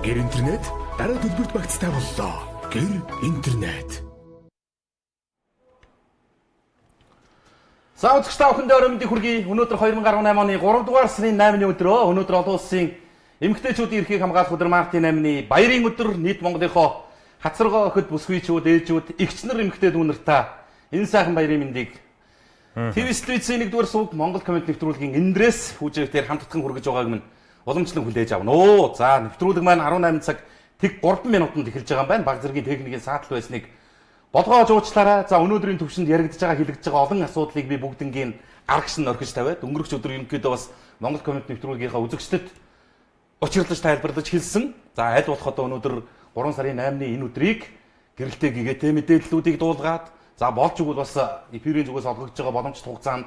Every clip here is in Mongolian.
Гэр интернет дараа төлбөрт багцтай боллоо. Гэр интернет. За үзэгчдээ охиндоо өрөөмдийн хүргэе. Өнөөдөр 2018 оны 3 дугаар сарын 8-ны өдрөө өнөөдөр олон улсын эмэгтэйчүүдийн эрхийг хамгаалах өдөр Мартин 8-ны баярын өдөр нийт Монголынхоо хацаргоо охид бүсгүйчүүд, ээжүүд, эгч нар эмэгтэй дүүнэртээ энэ сайхан баярын мэндийг ТV-ийн 1-р сувг Монгол Коммент нэвтрүүлгийн эндрээс хүүжээгтэр хамтдагхан хүргэж байгааг минь уламжлан хүлээж авна. За нэвтрүүлэг маань 18 цаг тэг 3 минутанд эхэлж байгаа юм байна. Баг зэргийн техникийн саатал байсныг болгоож уучлаарай. За өнөөдрийн төвшөнд яригдж байгаа хилэгдэж байгаа олон асуудлыг би бүгднгийн аргаш нь орхиж тавиад өнгөрөх өдөр ерөнхийдөө бас Монгол Коммент нэвтрүүлгийнхаа үзэгчдэд учирлаж тайлбарлаж хэлсэн. За аль болох одоо өнөөдөр 3 сарын 8-ны энэ өдрийг гэрэлтэй гэгээтэй мэдээллүүдийг дуулгаад за болж игэл бас эфирийн зүгээс олгогдож байгаа боломжтой хугацаанд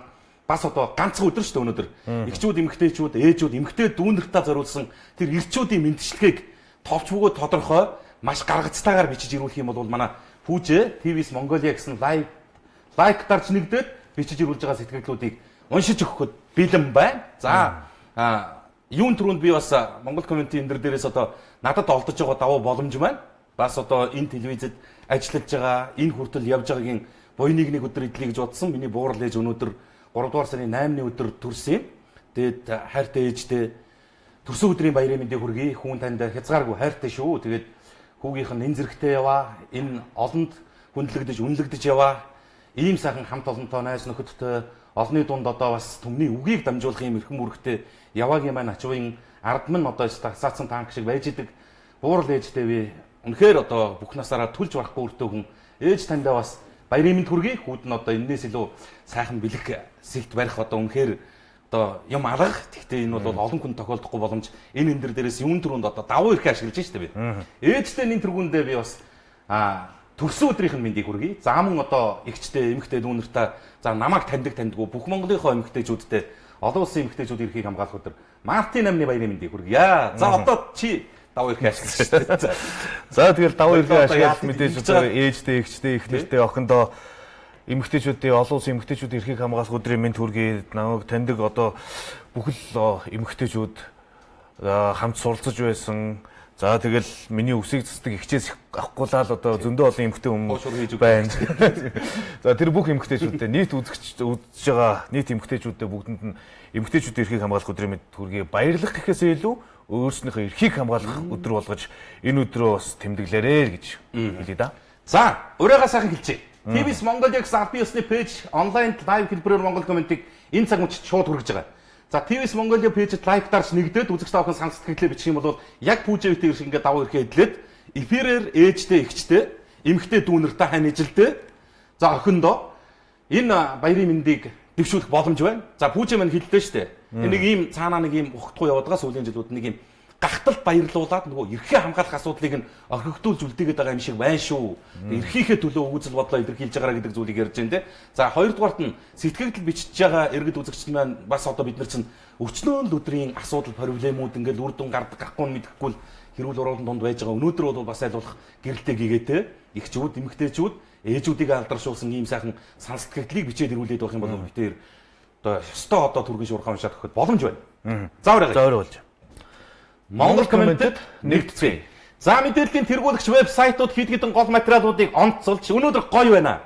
бас одоо ганцхан өдөр шүү дээ өнөөдөр. Эхчүүд, эмэгтэйчүүд, ээжүүд, эмэгтэй дүүнэртээ зориулсан тэр эрчүүдийн мэндчлэгийг товч бөгөөд тодорхой маш гаргацтайгаар бичиж ирүүлэх юм бол манай Пүүжэ ТV-с Mongolia гэсэн лайк дарж нэгдээд бичиж ирүүлж байгаа сэтгэлдлүүдийг уншиж өгөхөд бэлэн байна. За юун түрүүнд би бас Монгол комментийн энэ дээрээс одоо надад олдож байгаа давуу боломж байна. Бас одоо энэ телевизэд ажиллаж байгаа, энэ хүртэл явж байгаагийн буйныг нэг өдөр идлээ гэж бодсон. Миний буурал ээж өнөөдөр 3 дугаар сарын 8-ны өдөр төрсөн юм. Тэгээд хайртай ээжтэй төрсөн өдрийн баярын мэндийг хүргэе. Хүн танд хязгааргүй хайртай шүү. Тэгээд хүүгийнх нь энэ зэрэгтэй яваа, энэ олонд хүндлэгдэж, үнэлэгдэж яваа. Ийм сайхан хамт олонтой найз нөхөдтэй олонний дунд одоо бас түмний үгийг дамжуулах юм эрхэм үүрэгтэй яваагийн маань ачуун ард минь одоо хасаацсан танк шиг байж идэг. Буурал ээжтэй би үнэхээр одоо бүх насаараа түлж барахгүй өртөө хүн ээж тандаа бас баярын мэнд хүргэе. Хүүд нь одоо энэс илүү сайхан бэлэг сэлт барих одоо үнэхээр одоо юм алга. Гэхдээ энэ бол олон хүн тохиолдохгүй боломж. Энэ энэ дээрээс юун төрөнд одоо давуу эрхээ ашиглаж штэ би. Ээжтэй энэ төргөндөө би бас төрсөн өдрийнх нь мэндийг хүргэе. За мөн одоо эгчтэй, эмэгтэй дүүнэртээ за намайг таньдаггүй бүх Монголынхоо эмэгтэйчүүдтэй олон улсын эмэгтэйчүүдийн эрхийг хамгаалах өдөр Мартин 8-ны баярын мэндийг хүргэе. За одоо чи давуу эрхээ ашиглаж штэ. За тэгэл давуу эрхээ ашиглаж мэдээж одоо ээжтэй, эгчтэй, эхнэртэй охиндоо эмэгтэйчүүдийн олон улсын эмэгтэйчүүдийн эрхийг хамгаалах өдрийн мэнд хүргэе. Намайг таньдаг одоо бүхэл эмэгтэйчүүд хамт суралцж байсан. За тэгэл миний үсийг цэцдэг ихчээс авахгүй л одоо зөндөө олон эмэгтэй хүмүүс байна. За тэр бүх эмэгтэйчүүдтэй нийт үзэж байгаа нийт эмэгтэйчүүдтэй бүгдэнд нь эмэгтэйчүүдийн эрхийг хамгаалах өдрийн мэнд хүргэе. Баярлах гэхээсээ илүү өөрснийхөө эрхийг хамгаалах өдөр болгож энэ өдрөө бас тэмдэглээрэй гэж хэлье да. За өөрөөгөө сайхан хэлчихье. ТV-с Mongolia гэсэн албан ёсны пэйж онлайн лайв хэлбэрээр Монгол комментиг энэ цаг мөчид шууд хүргэж байгаа. За ТV-с Mongolia пэйжэд лайк дарж нэгдээд үзэгч таахын санал сэтгэлээ бичих юм бол яг пүүжэвтэй шиг ингээд давуу эрхээ эдлээд эфирээр ээжтэй, эгчтэй, эмэгтэй дүүнэртэй хань ижилтэй за охиндоо энэ баярын мэндийг дэвшүүлэх боломж байна. За пүүжэ маань хэллээ шүү дээ. Нэг ийм цаанаа нэг ийм ухтгүй яваад байгаа сүүлийн жилүүд нэг ийм гахталт баярлуулаад нөгөө эрхээ хамгаалах асуудлыг нь орхигдуулж үлдээгээд байгаа юм шиг байна шүү. Эрхийнхээ төлөө үзэл бодлоо илэрхийлж байгаа гэдэг зүйлийг ярьж байна те. За хоёрдугаарт нь сэтгэгдэл бичиж байгаа иргэд үзэгчид маань бас одоо бид нар чинь өчнөө л өдрийн асуудал проблемууд ингээд үр дүн гардаг гахгүй нь мэдэхгүй л хэрүүл уруулан донд байж байгаа. Өнөөдөр бол бас аль болох гэрэлтэй гэгээтэй эхчүүд, эмэгтэйчүүд, ээжүүдийг алдаршуулсан ийм сайхан санал сэтгэгдлийг бичээд ирүүлээд байх юм бол бид одоо ёстой одоо түргэн шуурхаа уншаад өгөхөд боломж байна. За өөрөө Монгол комментэд нэгтгэе. За мэдээллийн тэргүүлэгч вебсайтууд хэд хэдэн гол материалуудыг онцолж өнөөдөр гоё байна.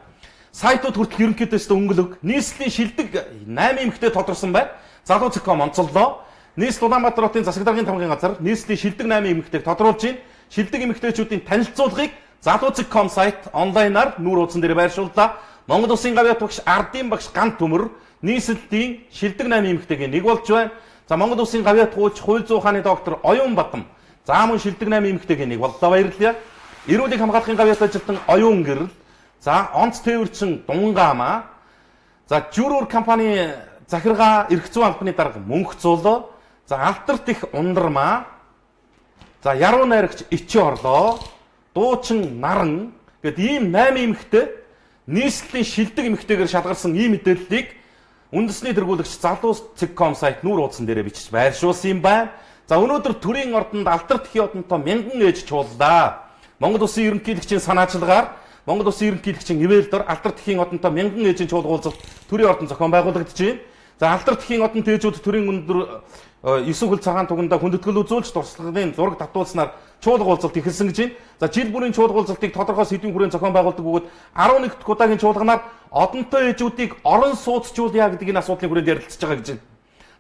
Сайтууд хүртэл ерөнхийдөөс өнгөлөг нийслэлийн шилдэг 8 эмэгтэй тодорсон байна. Залуу.com онцоллоо. Нийслэл Улаанбаатар хотын засаг даргын тамгын газар нийслэлийн шилдэг 8 эмэгтэйг тодруулж байна. Шилдэг эмэгтэйчүүдийн танилцуулгыг залуу.com сайт онлайнаар нүүр хуудсан дээр байршууллаа. Монгол Улсын гавьяат багш Ардын багш Гант Төмөр нийслэлийн шилдэг 8 эмэгтэйг нэг болж байна. За Монгол Улсын гавьяат гуйч хууль зүйн ухааны доктор Оюун Бадам. За мөн шилдэг 8 эмэгтэйг нэг боллоо баярлалаа. Эрүүлийг хамгаалахын гавьяат ажилтан Оюун Гэрэл. За онц тээвэрчин Дунгаамаа. За Журуур компани захиргаа эрх зүйн албаны дарга Мөнх Цуулоо. За Алтарт их Ундармаа. За Яруу найрагч Ичи Орлоо. Дуучин Наран гэд ийм 8 эмэгтэй нийслэлийн шилдэг эмэгтэйгээр шалгарсан ийм мэдээллийг үндэсний тэргүүлэгч залуу.com сайт нүүр хуудсан дээрээ бичиж байршуулсан юм байна. За өнөөдөр төрийн ордонд Алтарт их одонтой мянган ээж чууллаа. Монгол Улсын ерөнхийлөгчийн санаачлагаар Монгол Улсын ерөнхийлөгчийн ивэлдор Алтарт ихийн одонтой мянган ээжийн чуулгуулалт төрийн ордон зохион байгуулагдаж байна. За Алтарт ихийн одон тээжүүд төрийн өндөр 9 хөл цагаан тугандаа хүндэтгэл үзүүлж туршлагын зураг татуулснаар чуулга уулзалт эхэлсэн гэж байна. За жил бүрийн чуулга уулзалтыг тодорхой сэдвийн хүрээнд зохион байгуулдаг бөгөөд 11 дахь удаагийн чуулганаар одонтой ээжүүдийг орон сууцчуулъя гэдэг энэ асуудлын хүрээнд ярилцж байгаа гэж байна.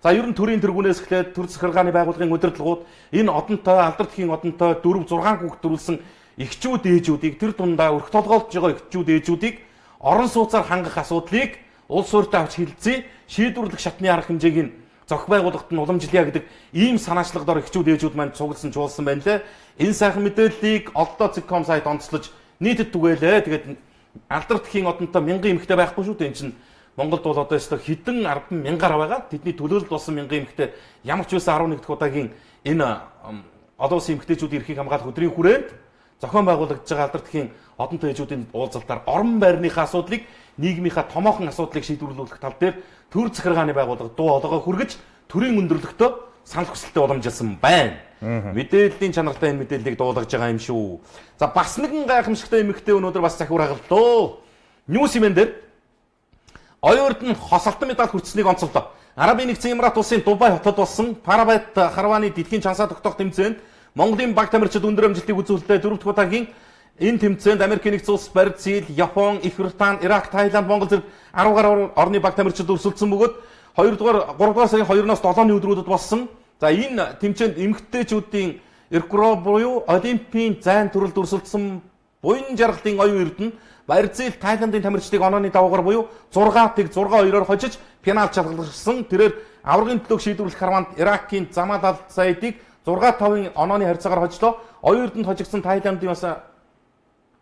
За ер нь төрийн тэргүүнээс эхлээд төр захиргааны байгууллагын удирдлагууд энэ одонтой алдар тхийн одонтой 4 6 хүүхэд төрүүлсэн эхчүүд ээжүүдийг тэр дундаа өрх толгойлж байгаа эхчүүд ээжүүдийг орон сууцаар хангах асуудлыг улс хууртаа авч хилцээ шийдвэрлэх шатны арга хэмжээг нь зохих байгууллагад нь уламжлая гэдэг ийм санаачлагдор эхчүүд ээжүүд маань цугласан чуулсан байна лээ. Энэ сайхан мэдээллийг одоо Цэгком сайт онцлож нийтэд түгээлээ. Тэгээд алдар тхийн одонтой мянган эмэгтэй байхгүй шүү дээ. Энд чинь Монголд бол одоо өстө хэдэн 10 мянгаар байгаа. Тэдний төлөөлөлд болсон мянган эмэгтэй ямар ч байсан 11 дахь удаагийн энэ олон улсын эмэгтэйчүүдийн эрхийг хамгаалах өдрийн хүрээнд зохион байгуулагдж байгаа алдар тхийн одонтой ээжүүдийн уулзалтаар орон байрныхаа асуудлыг нийгмийнхаа томоохон асуудлыг шийдвэрлүүлэх тал дээр төр захиргааны байгууллага дуу хоолойгоо хүргэж төрийн өндөрлөгтөө санал хүсэлтэд уламжилсан байна. Мэдээллийн чанартай энэ мэдээллийг дуулгаж байгаа юм шүү. За бас нэгэн гайхамшигтай эмэгтэй өнөөдөр бас захиур хагаллаа. Ньюс имэн дээр оюурд нь хосолтон медаль хүртсэнийг онцолдоо. Арабын нэгдсэн Эмират улсын Дубай хотод болсон Парабайт Харваны дэлхийн чансаа тогтоох тэмцээнд Монголын баг тамирчид өндөр амжилтыг үзүүлэлтэй 4 дахь удаагийн энэ тэмцээнд Америкийн нэгдсэн улс, Бразил, Япон, Их Британи, Ирак, Таиланд, Монгол зэрэг 10 гаруй орны баг тамирчид өрсөлдсөн бөгөөд 3 дугаар сарын 2-оос 7-ны өдрүүдэд болсон. За энэ тэмцээнд эмэгтэйчүүдийн эркро буюу Олимпийн зайн төрөлд өрсөлдсөн буян жаргалтын оюун эрдэнэ Бразил, Таиландын тамирчдыг онооны даваагаар буюу 6-2-оор хожиж пенальт шалгалсан. Тэрээр аваргын төлөг шийдвэрлэх харванд Иракийн Замал Ал-Саидыг 6-5-ын онооны харьцаагаар хожлоо. Оюун эрдэнэд хожигдсан Таиландын бас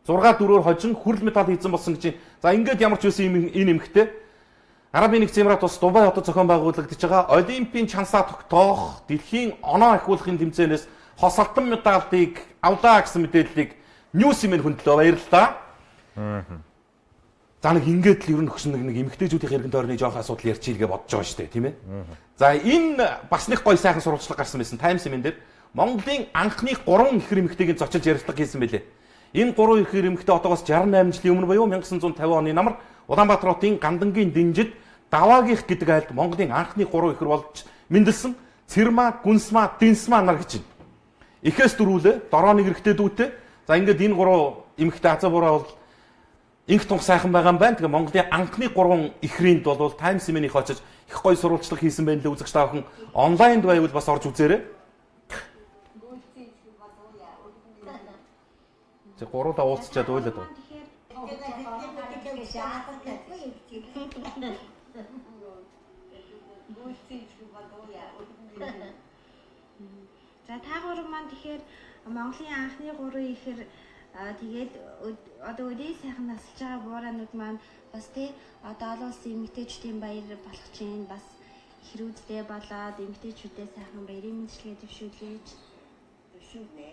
6-4-оор хожин хүрэл медаль хийсэн болсон гэж. За ингээд ямар ч байсан энэ эмэгтэй Арабын нэгдсэн Эмират улс Дубай хотод зохион байгуулагдаж байгаа Олимпийн чансаа тогтоох дэлхийн оноо ахиулахын тэмцээнээс хосолтон медалийг авлаа гэсэн мэдээллийг Ньюс имэн хөндлөө. Баярлалаа. За нэг ингээд л ер нь өгсөн нэг эмэгтэйчүүдийн хэрэгэн тойрны жоох асуудал ярьчихийгээ бодож байгаа шүү дээ, тийм ээ. За энэ бас нэг гоё сайхан сурвалжлага гарсан байсан Таймс имэн дээр Монголын анхны 3 ихэр эмэгтэйг зочилж ярилцлага хийсэн байлээ. Энэ 3 ихэр эмэгтэй одоогоос 68 жилийн өмнө буюу 1950 оны намар Улаанбаатар хотын Гандангийн дэнжид Даваагийнх гэдэг айлд Монголын анхны 3 ихэр болж мэндэлсэн Цэрма, Гүнсма, Динсма нар гэж байна. Эхээс дөрвөлээ, дороо нэг эрэгтэй дүүтэй. За ингээд энэ 3 эмэгтэй азаа бураа бол инх тунх сайхан байгаа юм байна. Тэгээ Монголын анхны 3 ихрэнд бол Таймс имэнийг очиж их гоё сурвалжлага хийсэн байна лээ. Үзэгч та бүхэн онлайнд байвал бас орж үзээрэй. Тэг 3 даа уулзчаад ойлоод байна. За та гурав маань тэгэхээр Монголын анхны 3 ихэр тэгээд одоо үдээ сайхан насалж байгаа буурайнууд маань бас тий одоо олон улсын эмэгтэйчүүдийн баяр болох чинь бас хэрүүдтэй болоод эмэгтэйчүүдээ сайхан баярын мэндчилгээ төвшүүлж төвшүүлнэ.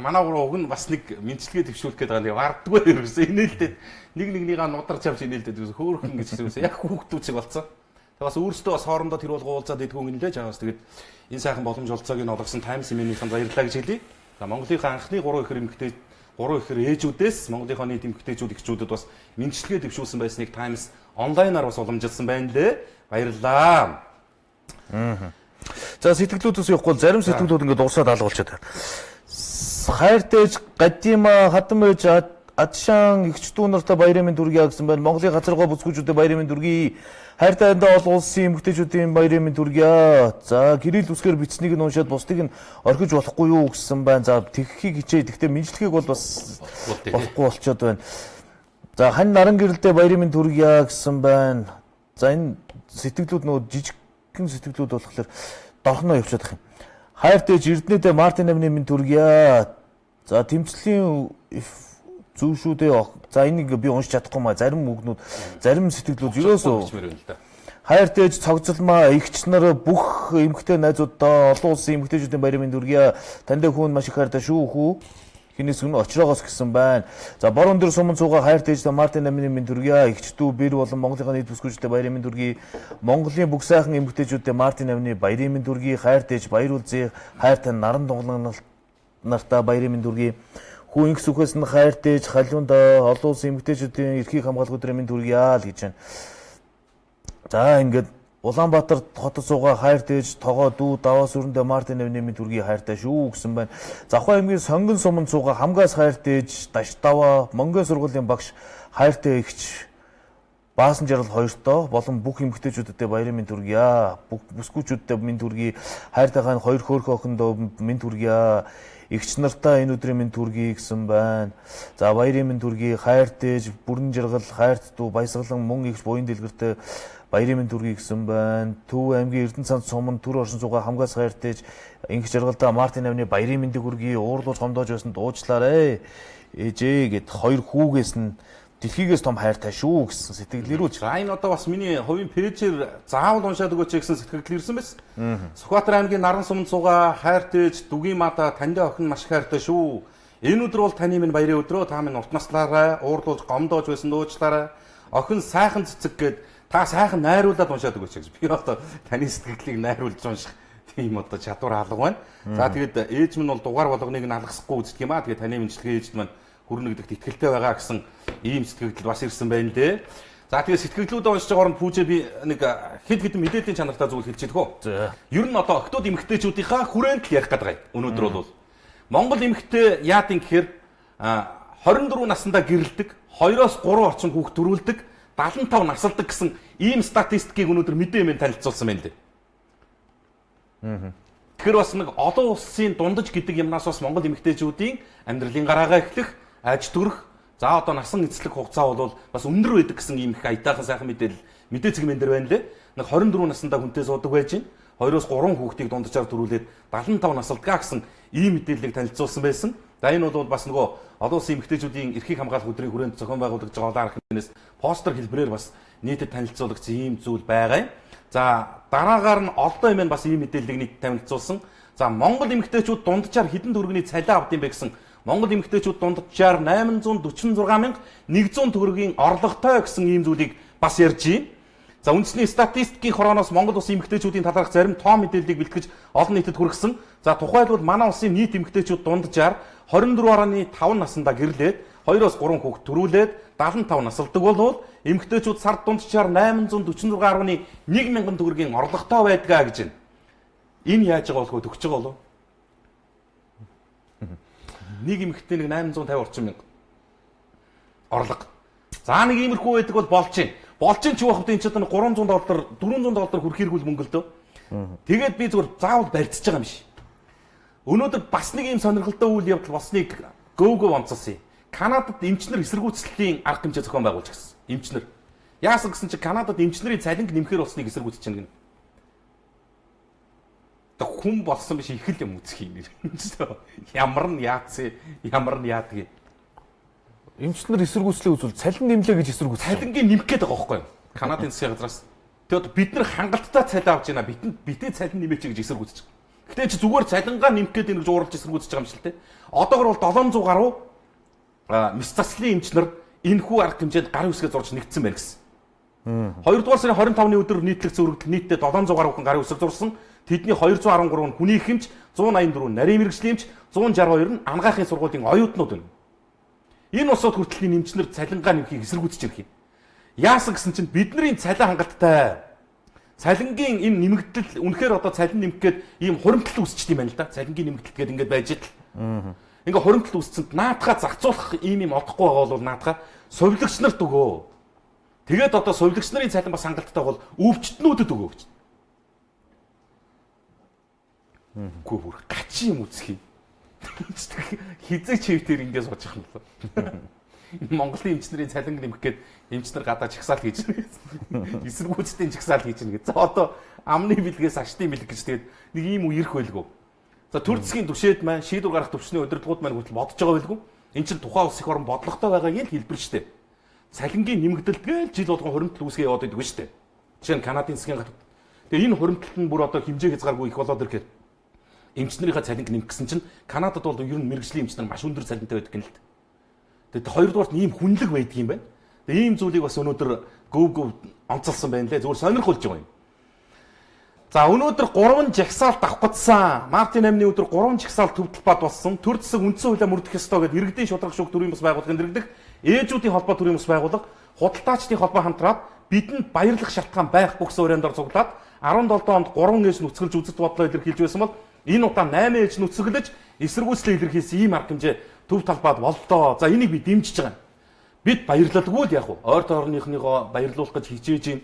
Манай гурав уг нь бас нэг мэдчилгээ төвшүүлэх гээд байгаа. Вардггүй ерөөсөө инээлдээд нэг нэгнийгаа нударч авч инээлдээд ерөөсөө хөөрхөн гэж ерөөсөө яг хүүхдүүд шиг болцсон. Тэгээ бас өөрсдөө бас хоорондоо тэр бол уулзаад идэггүй юм лээ. Чамаас тэгээд энэ сайхан боломж олцоог нь олгосон Таймс имэнийхэн баярлалаа гэж хэлье. За Монголынхаа анхны 3 ихэр эмэгтэй 3 ихэр ээжүүдээс Монголынхаа нийт эмэгтэйчүүд эхчүүдэд бас мэдчилгээ төвшүүлсэн байсныг Таймс онлайнаар бас уламжилсан байна лээ. Баярлалаа. За сэтгэлдүүдээс явахгүй зарим сэтгэлдүүд ингээд уусаад алгуулчаад байна. Хайртайж гадима хатан байж адшаан ихчдүү нартай баярын мэнд хүргэе гэсэн байна. Монголын газаргоо бүсгүүчүүдэд баярын мэнд хүргэе. Хайртай андаа олон улсын эмэгтэйчүүдийн баярын мэнд хүргэе. За гэрэл үсгээр бичснийг нь уншаад бусдыг нь орхиж болохгүй юу гэсэн байна. За тэгхийг хичээ. Гэхдээ мэдлэгийг бол бас болохгүй болчиход байна. За хань наран гэрэлдээ баярын мэнд хүргэе гэсэн байна. За энэ сэтгэлдүүд нөгөө жижигхэн сэтгэлдүүд болохоор дорхноо явчихад байгаа юм. Хайртай Эрдэнэдээ Мартин амны мэнд хүргэе. За тэмцлийн зөвшүүдээ За энийг би уншиж чадахгүй маа зарим үгнүүд, зарим сэтгэлүүд ерөөсөө хайртай ээж цогцолмаа эгч нар бүх эмэгтэй найзуудаа олон улсын эмэгтэйчүүдийн баярын мэнд хүргье. Танд хүн маш их хайртай шүү хүү. Хинээс өмнө очроогоос гисэн байна. За бор өндөр суман цууга хайртай ээж Мартин намын мэнд хүргье. Эгчдүү бэр болон Монголын нийт бүсгүйчдээ баярын мэнд хүргье. Монголын бүх сайхан эмэгтэйчүүдээ Мартин намын баярын мэнд хүргье. Хайртай ээж баяр үлзээ хайртай наран дунгалан нартаа баярын мэнд хүргье. Хүү инх сүхээс нь хайртай ээж халиунд олон улсын эмэгтэйчүүдийн эрхийг хамгаалах өдрийн мэнд хүргье л гэж байна. За ингээд Улаанбаатар хотод суугаа хайртай ээж тогоо дүү даваа сүрэндээ Мартин намын мэнд хүргье хайртай шүү гэсэн байна. Завхай аймгийн сонгон суман цуугаа хамгаас хайртай ээж даш даваа Монгол сургуулийн багш хайртай эгч Баасан жаргал хоёртоо болон бүх эмэгтэйчүүдэд баярын мэнд хүргье. Бүх бүсгүйчүүдэд мэнд хүргье. Хайртай хаан хоёр хөөрхөн охиндоо мэнд хүргье. Эгч нартаа энэ өдрийн мэнд хүргье гэсэн байна. За баярын мэнд хүргье. Хайртай ээж бүрэн жаргал хайрт дүү баясгалан мөн эгч буян дэлгэртэй баярын мэнд хүргье гэсэн байна. Төв аймгийн Эрдэнэ цанд суман төр оршин суугаа хамгаас хайртай ээж инх жаргалдаа Мартин намны баярын мэндийг хүргье. Уурлууж гомдоож байсан дуучлаарэ. Ээжээ гэд хоёр хүүгээс нь дэлхийгээс том хайртай шүү гэсэн сэтгэл ирүүлж. За энэ одоо бас миний хувийн пэйжээр заавал уншаад өгөөч гэсэн сэтгэл ирсэн байсан. Сүхбаатар аймгийн Наран суманд суугаа хайртай ээж Дүгийн мада танд охин маш хайртай шүү. Энэ өдөр бол таны минь баярын өдрөө. Та минь урт наслаарай, уурлуулж гомдоож байсан дуучлаарай. Охин сайхан цэцэг гэд та сайхан найруулад уншаад өгөөч гэж. Би одоо таны сэтгэлийг найруулж унших тийм одоо чадвар алга байна. За тэгээд ээж минь бол дугаар болгоныг нь алгасахгүй үздэг юм аа. Тэгээд таны мэдлэгээ ээж минь хүрнэгдэх итгэлтэй байгаа гэсэн ийм сэтгэл бас ирсэн байна лээ. За тэгээд сэтгэлдлүүдээ уншиж байгаа оронд пүүжээ би нэг хэд хэдэн мэдээллийн чанартай зүйл хэлж идэх үү. Ер нь одоо октод эмэгтэйчүүдийнхаа хүрээнд л ярих гэдэг. Өнөөдөр бол Монгол эмэгтэй яадын гэхээр 24 наснда гэрэлдэг, 2-оос 3 орчим хүүхэд төрүүлдэг, 75 насалдаг гэсэн ийм статистикийг өнөөдөр мэдээ мэн танилцуулсан байна лээ. Тэгэхээр бас нэг олон улсын дундаж гэдэг юмнаас бас Монгол эмэгтэйчүүдийн амьдралын гараагаа эхлэх, аж төрөх, за одоо насан эцлэх хугацаа бол бас өндөр байдаг гэсэн ийм их аятайхан сайхан мэдээ цэгмэн дээр байна лээ. Нэг 24 наснда хүнтэй суудаг байж гин. 2-оос 3 хүүхдийг дунджаар төрүүлээд 75 насалдгаа гэсэн ийм мэдээллийг танилцуулсан байсан. За энэ бол бас нөгөө олон улсын эмэгтэйчүүдийн эрхийг хамгаалах өдрийн хүрээнд зохион байгуулагдж байгаа олон арга хэмжээс постэр хэлбэрээр бас нийтэд танилцуулагдсан ийм зүйл байгаа юм. За дараагаар нь олдоо юм бас ийм мэдээллийг нийт танилцуулсан. За Монгол эмэгтэйчүүд дунджаар хэдэн төгрөгийн цалин авд юм бэ гэсэн Монгол эмэгтэйчүүд дунджаар 846,100 төгрөгийн орлоготой гэсэн ийм зүйлийг бас ярьж байна. За үндэсний статистикийн хорооноос Монгол улсын эмэгтэйчүүдийн талаарх зарим тоо мэдээллийг бэлтгэж олон нийтэд хүргэсэн. За тухайлбал манай улсын нийт эмэгтэйчүүд дунджаар 24.5 наснда гэрлээд 2-оос 3 хүүхэд төрүүлээд 75 насалдаг болвол эмэгтэйчүүд сард дунджаар 846.1 мянган төгрөгийн орлоготой байдгаа гэж байна. Энэ яаж байгаа болох вэ? Төгсөж байгаа болов? Нэг эмэгтэй нэг 850 орчим мянга орлого. За нэг иймэрхүү байдаг бол болж байна. Болж чинь ч юу бахад энэ ч одоо $300 $400 хүрэх хэрэггүй мөнгөлдөө. Тэгээд би зүгээр заавал барьцаж байгаа юм биш. Өнөөдөр бас нэг ийм сонирхолтой үйл явдал болсныг гөөгөө онцолсон юм. Канадад эмчнэр эсэргүүцлийн арга хэмжээ зохион байгуулж гисэн. Эмчнэр. Яасан гэсэн чинь Канадад эмчнэрийн цалинг нэмэхээр болсныг эсэргүүцэж байна гэнэ. Хүн болсон биш их л юм үзэх юм. Ямар нь яатсан, ямар нь яадгийг. Эмчнэр эсэргүүцлээ үзвэл цалин нэмлээ гэж эсэргүүцлээ. Цалингийн нэмэх гээд байгаа байхгүй юу? Канадын засгийн газраас. Тэгээд бид нар хангалттай цалин авч байна. Битээ цалин нэмээч гэж эсэргүүцэж байгаа. Гэтэ чи зүгээр цалингаа нэмэх гээд ингэж ууралж эсэргүүцэж байгаа юм шиг л те. Одоогор бол 700 гаруй мис заслын эмчнэр энэхүү арга хэмжээнд гарын үсгээ зурж нэгдсэн байна гэсэн. 2-р сарын 25-ны өдөр нийтлэгцэн өргөдөл нийтдээ 700 гаруй хүн гарын үсэг зурсан. Тэдний 213 нь хүний их эмч, 184 нарийн мэрэгжлийн эмч, 162 нь ангаахын сургуулийн оюутнууд байна. Энэ усууд хүртлийн эмчнэр цалингаа нэмхийг эсэргүүцэж ирэх юм. Яасан гэсэн чинь бидний цалин хангалттай. Цалингийн энэ нэмэгдэл үнэхээр одоо цалин нэмэх гээд ийм хуримтлал үүсчихдээ юм байна л да. Цалингийн нэмэгдэл гээд ингээд байж идэл. Ингээ хуримтлал үүсцэнд наадхаа зарцуулах ийм олохгүй байгаа бол наадхаа сувилагч нарт өгөө. Тэгээд одоо сувилагч нарын цалин бас хангалттай бол өвчтнүүдэд өгөө гэж. Гүү бүр гачи юм үзэх юм. Хизээ чивтэр ингэ сууж их юм лээ. Монголын эмчнэрийн цалин нэмэх гээд эмчнэр гадаа чагсаал хийж байна. Эсэргүүцлийн чагсаал хийж байна гэж. За одоо амны бэлгээс аштын бэлэг гэж тэгээд нэг ийм үе ирэх байлгүй. За төр засгийн түшээд маань шийдвэр гаргах төвчний удирдлагууд маань хүртэл бодож байгаа байлгүй. Эн чинь тухайн улс их орон бодлоготой байгаагийн хэлбэр шүү дээ. Цалингийн нэмэгдэлт гээл жил болгон хуримтлал үүсгээ яваад байдаг шүү дээ. Жишээ нь Канадын засгийн газар. Тэгээ энэ хуримтлалт нь бүр одоо хэмжээ хязгааргүй их болоод ирэхээр эмчнэрийнхээ цалинг нэмэх гэсэн чинь Канадад бол ер нь мэрэгжлийн эмчнэр маш өндөр цалинтай байдаг юм л дээ. Тэгээд хоёрдугаарт ийм хүнлэг байдаг юм байна. Тэгээд ийм зүйлийг бас өнөөдөр гөв онцолсон байна лээ. Зүгээр сонирхолж байгаа юм. За өнөөдөр 3 жагсаалт авах гэсэн Мартин 8-ны өдөр 3 жагсаалт төв талбайд болсон. Төр засаг үндсэн хуулиа мөрдөх ёстой гэдэг иргэдийн шударга шүүх төрийн бас байгууллагын дэргэдэг. Ээжүүдийн холбоо төрийн бас байгууллага, худалдаачдын холбоо хамтраад бидэнд баярлах шалтгаан байхгүй гэсэн өрөөнд ор цуглаад 17 онд 3 ээж нүцгэлж үзэж бодлоо илэрхийлж байсан бол энэ удаа 8 ээж нүцгэлж эсэргүүцлээ илэрхийлсэн ийм арга хэмжээ төв талбайд боллоо. За энийг би дэмжиж байгаа юм. Бид баярлалгүй л яг уу ойр тойрныхныгоо баярлуулах гэж хичээж юм.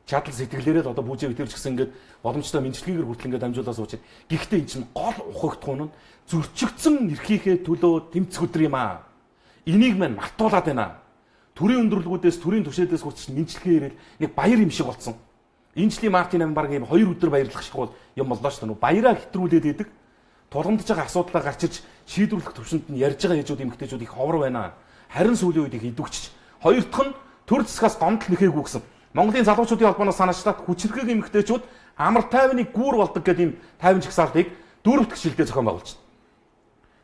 Чадал сэтгэлээрээ л одоо бүжээ битэрч гисэн ингээд боломжтой мэдлэгээр хүртэл ингээд дамжуулаад сууж байна. Гэхдээ эн чинь гол ухагтхуун нь зөрчигдсөн эрхийнхээ төлөө тэмцэх өдөр юм аа. Энийг мань мартуулаад байна. Төрийн өндөрлгүүдээс төрийн түвшээдээс хүрч мэдлэгээ ирэл нэг баяр юм шиг болсон. Энэ жилийн Мартин 8 баг ийм 2 өдөр баярлах шиг бол юм боллоо шүү дээ. Баяраа хэтрүүлээд идэг. Тулгамдж байгаа асуудлаа гарч ирж шийдвэрлэх төвшөнд нь ярьж байгаа ээжүүд эмэгтэйчүүд их ховор байна. Харин сүүлийн үед их идэвхжиж. Хоёр дахь нь төр засгаас гомдол нэхээгүй гэсэн. Монголын залуучуудын холбооноос санаачлаад хүчирхэг эмэгтэйчүүд амар тайвныг гүүр болдог гэдэг ийм тайван жагсаалтыг 4 дахь шилдээ зохион байгуулж байна.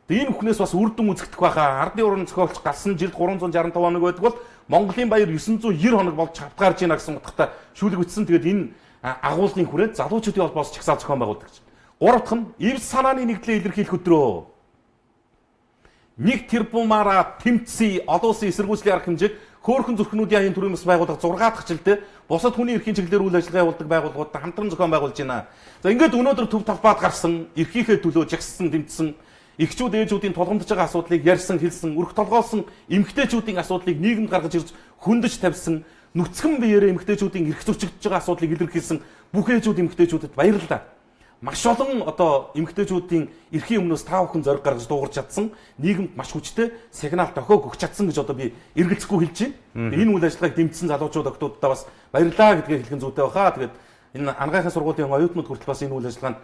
Тэгээ энэ бүхнээс бас үр дүн үзэгдэх байхаа ардын уран зохиолч галсан жилд 365 хоног байдаг бол Монголын баяр 990 хоног болж хавтгаарж ийна гэсэн утгатай шүүлэг бичсэн. Тэгээд энэ агуулгын хүрээнд залуучуудын холбоос жагсаал зохион байгуулдаг гэж. Гурав дахь нь эвс санааны нэгдлээ илэрхийлэх өдрөө. Нэг тэрбумаараа тэмцээ олон улсын эсэргүүцлийн арга хэмжээг хөөрхөн зүрхнүүдийн аян төрийн бас байгууллага 6 дахь жилдээ бусад хүний эрхийн чиглэлээр үйл ажиллагаа явуулдаг байгууллагуудад хамтран зохион байгуулж байна. За ингээд өнөөдөр төв талбайд гарсан эрхийнхээ төлөө жагссан тэмцсэн эхчүүд ээжүүдийн тулгамдж байгаа асуудлыг ярьсан хэлсэн өрх толгоолсон эмэгтэйчүүдийн асуудлыг нийгэмд гаргаж ирж хөндөж тавьсан нүцгэн биеэрээ эмэгтэйчүүдийн эрх зөрчигдөж байгаа асуудлыг илэрхийлсэн бүх ээжүүд эмэгтэйчүүдэд баярлалаа. Маш олон одоо эмэгтэйчүүдийн эрхийн өмнөөс таа бүхэн зориг гаргаж дуугарч чадсан нийгэмд маш хүчтэй сигнал тохиог өгч чадсан гэж одоо би эргэлзэхгүй хэлж байна. Энэ үйл ажиллагааг дэмжсэн залуучууд октоудаа бас баярлалаа гэдгийг хэлхэн зүйтэй баха. Тэгээд энэ ангаахын сургуулийн оюутнууд хүртэл бас энэ үйл ажиллагаанд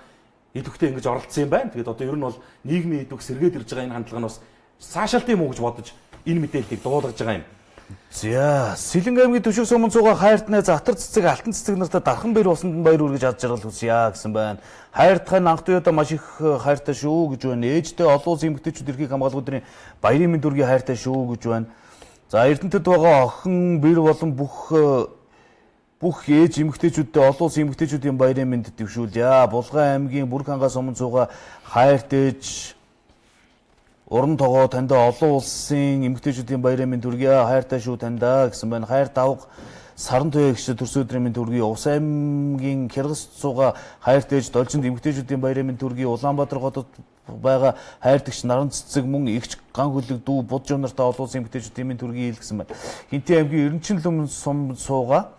идэвхтэй ингэж оролцсон юм байна. Тэгээд одоо ер нь бол нийгмийн идэвх сэргээд ирж байгаа энэ хандлага нь бас цаашаалтын муу гэж бодож энэ мэдээллийг дуулгаж байгаа юм. За Сэлэнг аймгийн төвшиг сумын цугаа хайртны затар цэцэг алтан цэцэг нартай дархан баяр усанд нь баяр үргэж ад жаргал хүсье гэсэн байна. Хайртахын анх туяада маш их хайртай шүү гэж байна. Ээжтэй олон улсын эмэгтэйчүүд эрхийг хамгаалах өдрийн баярын мэнд үргийн хайртай шүү гэж байна. За Эрдэнэтэд байгаа охин бэр болон бүх ээж эмэгтэйчүүдтэй олон улсын эмэгтэйчүүдийн баярын мэнд дэвшүүлье. Булган аймгийн Бүрг хангаас өмнө цугаа хайртайж уран тогоо таньда олон улсын эмэгтэйчүүдийн баярын мэнд хүргэе. Хайртай шүү таньда гэсэн байна. Хайр давг саран туяа гişтэй төрсөн өдрийн мэнд хүргэе. Ус аймгийн Киргас цугаа хайртайж должинд эмэгтэйчүүдийн баярын мэнд хүргэе. Улаанбаатар хотод байгаа хайртагч наран цэцэг мөн игч ган хөлөг дүү буд жонортой олон улсын эмэгтэйчүүдийн мэнд хүргэе гэсэн байна. Хинтээ аймгийн Эрдэнэчлэн сум цугаа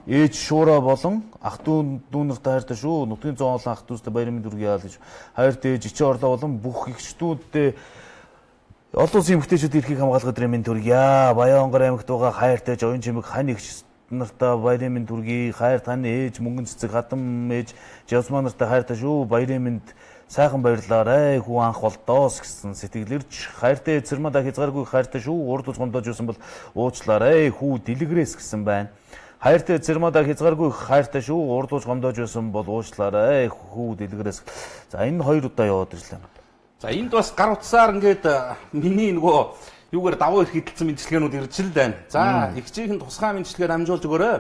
ээж шуура болон ах дүү нартай хайртай шүү. Нутгийн 100 олон ах дүүстэй баярын мэнд хүргэе гэж хайртай ээж ичээ орлоо болон бүх игчдүүдтэй олон улсын эмэгтэйчүүд эрхийг хамгаалах өдрийн мэнд хүргэе. Баянгар аймагт байгаа хайртай жовын чимэг хань игч нартай баярын мэнд хүргэе. Хайр таны ээж мөнгөн цэцэг хадам ээж Жавсмаа нартай хайртай шүү. Баярын мэнд сайхан баярлаарай. Хүү анх болдоос гэсэн сэтгэлэрч хайртай цэрмада хязгааргүй хайртай шүү. Урд гомдож юусан бол уучлаарай. Хүү дэлгэрээс гэсэн байна. Хайртай цэрмада хязгааргүй хайртай шүү. Урд гомдож юусан бол уучлаарай. Хүү дэлгэрээс. За энэ 2 удаа яваад ирлээ. За энд бас гар утсаар ингээд миний нөгөө юугаар давуу эрх эдэлсэн мэдлэгээнүүд ирж л байна. За ихчийнхэн тусгай мэдлэгээр амжуулж өгөөрэй.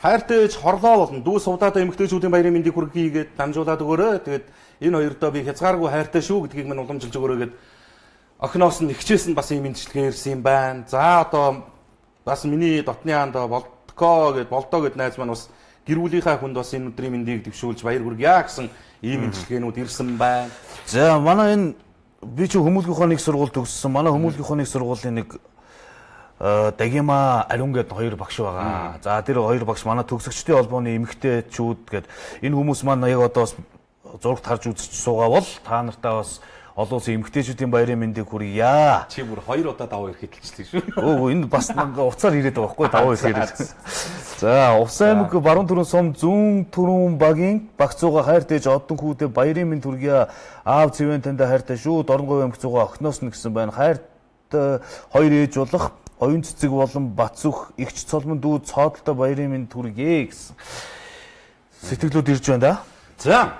Хайртай ээж хорлоо болно. Дүү сувдаад эмэгтэйчүүдийн баярын мэндийг хүргэе гэгээд дамжуулаад өгөөрэй. Тэгээд энэ хоёрдоо би хязгааргүй хайртай шүү гэдгийг мань уламжилж өгөөрэй гэд охиноос нь ихчээс нь бас ийм мэдлэгээ ирсэн юм байна. За одоо бас миний дотны хаанд болдоо гэд найз маань бас гэр бүлийнхаа хүнд бас энэ өдрийн мэндийг дэвшүүлж баяр хүргье гэсэн ийм мэдлэгээнүүд ирсэн байна. За манай энэ би ч хүмүүлгийн ухааны их сургууль төгссөн. Манай хүмүүлгийн ухааны их сургуулийн нэг Дагима Ариун гэдэг 2 багш байгаа. За тэр 2 багш манай төгсөгчдийн холбооны эмэгтэйчүүд гэдэг энэ хүмүүс маань яг одоо бас зурагт харж үзэж суугаа бол та нартаа бас олон улсын эмэгтэйчүүдийн баярын мэндийг хүргье. Чи бүр 2 удаа давуу эрх хэлчихлээ шүү. Өө энэ бас уцаар ирээд байгаа байхгүй давуу эрх хэлж. За Увс аймаг баруун төрөн сум зүүн төрөн багийн багцууга хайртайж одон хүүдээ баярын мэнд хүргье. Аав цэвэн танда хайртай шүү. Дорногов аймаг цугаа охиноос нь гэсэн байна. хоёр ээж болох оюун цэцэг болон Бацүх эгч цолмон дүү цоодолтой баярын мэнд хүргэе гэсэн сэтгэлүүд ирж байна да. За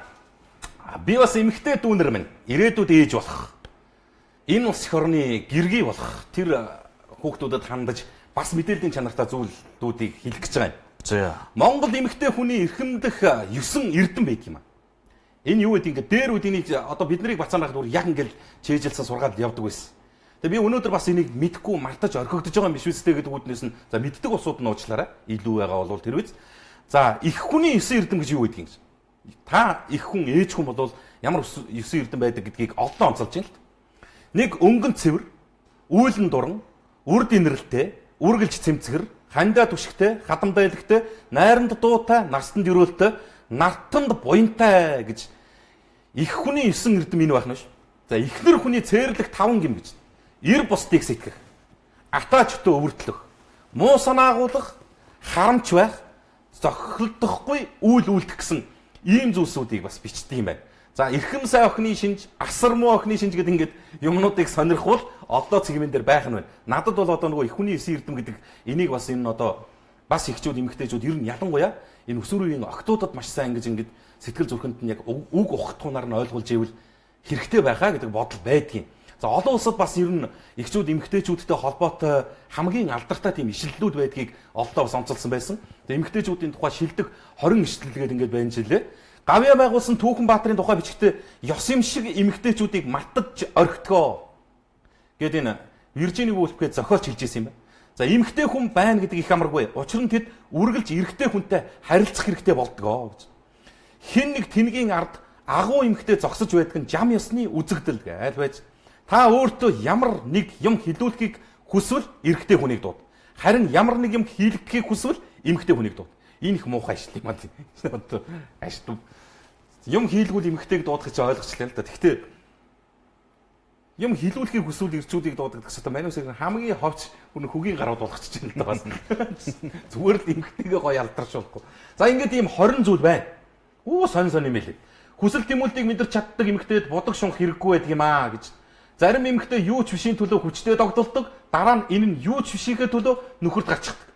би бас эмэгтэй дүүнэр минь ирээдүйд ээж болох энэ улс их орны гэргий болох тэр хүүхдүүдэд хандаж бас мэдээллийн чанартай зүйлүүдийг хэлэх гэж байгаа юм. За. Монгол эмэгтэй хүний эрхэмдэх 9 эрдэм байдаг юм аа. Энэ юу гэдэг ингээд дээр үдийн одоо бид нарыг бацаанахад бүр яг ингээд чэйжилсэн сургаад явдаг байсан. Тэгээ би өнөөдөр бас энийг мэдхгүй мартаж орхигдож байгаа юм биш үстэй гэдэг үүднээс нь за мэддэг усууд нь уучлаарай. Илүү байгаа бол тэр үз. За их хүний 9 эрдэм гэж юу гэдэг юм бэ? Та их хүн ээж хүн бол ямар 9 эрдэм байдаг гэдгийг олон онцолж байна л. Нэг өнгөн цэвэр, үйлэн дуран, үрд инрэлтэй, үргэлж цэмцгэр, хандаа түшигтэй, хадамдаа элэгтэй, найранд дуутай, нарстанд өрөөлтэй, нартанд буянтай гэж их хүний 9 эрдэм энэ байх нь ш. За ихнэр хүний цээрлэх 5 гим гэж. Ир бусдыг сэтгэх, атаачтай өвөртлөх, муу санаа агуулах, харамч байх, зохилдохгүй үйл үлдэх гэсэн ийм зүйлсүүдийг бас бичдэг юм байна. За эрхэм сайн охины шинж, асар муу охины шинж гэдэг ингээд юмнуудыг сонирхвол одоо цэгмэн дээр байх нь байна. Надад бол одоо нөгөө их хүний 9 эрдэм гэдэг энийг бас энэ одоо бас ихчүүд эмэгтэйчүүд ер нь ялангуяа энэ өсвөр үеийн охтуудад маш сайн ингээд сэтгэл зүрхэнд нь яг үг ухтхунаар нь ойлгуулж ивэл хэрэгтэй байхаа гэдэг бодол байдгийн. За олон улсад бас ер нь эхчүүд эмэгтэйчүүдтэй холбоотой хамгийн алдартай тийм ишлэлүүд байдгийг олдоо бас онцолсон байсан. Тэгээ эмэгтэйчүүдийн тухай шилдэг 20 ишлэлгээд ингээд байна жилээ. Гавья байгуулсан Түүхэн Баатарын тухай бичгтээ ёс юм шиг эмэгтэйчүүдийг мартаж орхитгоо гэдэг энэ Виржиний Вулфгээ зохиолч хэлж ирсэн юм байна. За эмэгтэй хүн байна гэдэг их амаргүй. Учир нь тэд үргэлж эрэгтэй хүнтэй харилцах хэрэгтэй болдгоо гэж. Хин нэг тэнгийн ард агуу эмэгтэй зогсож байдаг нь жам ёсны үзэгдэл гайл байж. Та өөртөө ямар нэг юм хэлүүлэхийг хүсвэл эрэгтэй хүнийг дууд. Харин ямар нэг юм хийлгэхийг хүсвэл эмэгтэй хүнийг дууд. Энэ их муухай ажил юм аа. Одоо ажил юм хийлгүүл эмэгтэйг дуудах гэж ойлгочлаа л да. Гэхдээ юм хилүүлэхийг хүсвэл ирчүүдийг дуудаг гэсэн та манайс хамгийн ховч хөгийн гарууд болгочих чинь л да бас. Зүгээр л эмэгтэйгээ гоё алдаршуулахгүй. За ингээд ийм 20 зүйл байна. Сонь юм хэлээ. Хүсэл тэмүүлтийг мэдэрч чаддаг эмэгтэйд бодог шунх хэрэггүй байдаг юм аа гэж. Зарим эмэгтэй юу ч бишийн төлөө хүчтэй догдолдог. Дараа нь энэ нь юу ч бишийнхээ төлөө нөхөрт гарчихдаг.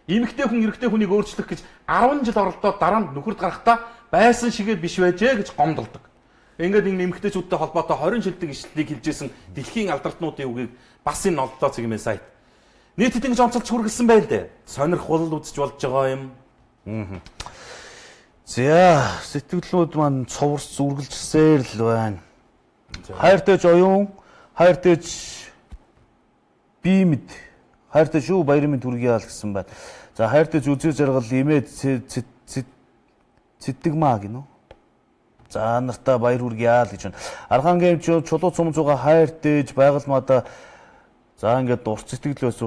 Эмэгтэй хүн эрэгтэй хүнийг өөрчлөх гэж 10 жил оролдоод дараа нь нөхөрт гарахдаа байсан шигээ биш байжээ гэж гомдолдог. Ингээд энэ эмэгтэйчүүдтэй холбоотой 20 шилдэг ишлэлийг хэлжсэн дэлхийн алдартнуудын үгийг бас энэ олдоо цэгмээ сайт. Нийтэд ингэж онцолж хүргэлсэн байл дээ. Сонирхол үзэж болж байгаа юм. За сэтгэлүүд маань цоврс зүргэлжсээр л байна. Хайртайж оюун, хайртайж бимэд, хайртай шүү баярын мэнд хүргэе ал гэсэн байна. За хайртайж үзээ жаргал имээ цэдэгмаа гинөө. За нартаа баяр хүргэе ал гэж байна. Архангийн чулуу цум зуга хайртайж байгальмаада за ингээд урт сэтгэлээс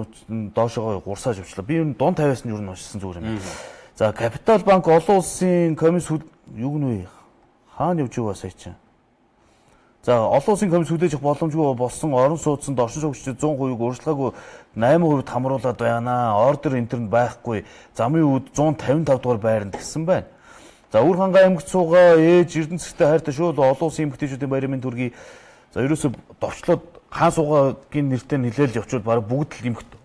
доошоо гурсааж авчлаа. Би энэ дон 50-аас нь юу нь уншсан зүгээр юм. За Капитал банк олон улсын комисс юу гэнэ вэ? Хаана явж байгаа сая чинь? За олон улсын комисс хүлээж авах боломжгүй болсон орон сууцнд оршин суугчдад 100% өөрчлөөгүй 8% хамруулад байна. Ордер интернет байхгүй. Замын үүд 155 дугаар байранд гэсэн байна. За Үр хангаа аймагт суугаа ээж Эрдэнэцэгтэй хайртай шүү олон улсын эмэгтэйчүүдийн баярын мэнд хүргэе. За ерөөсө довчлоод хаан суугаагийн нэртэй нэлээл явчвал бараг бүгд л эмэгтэй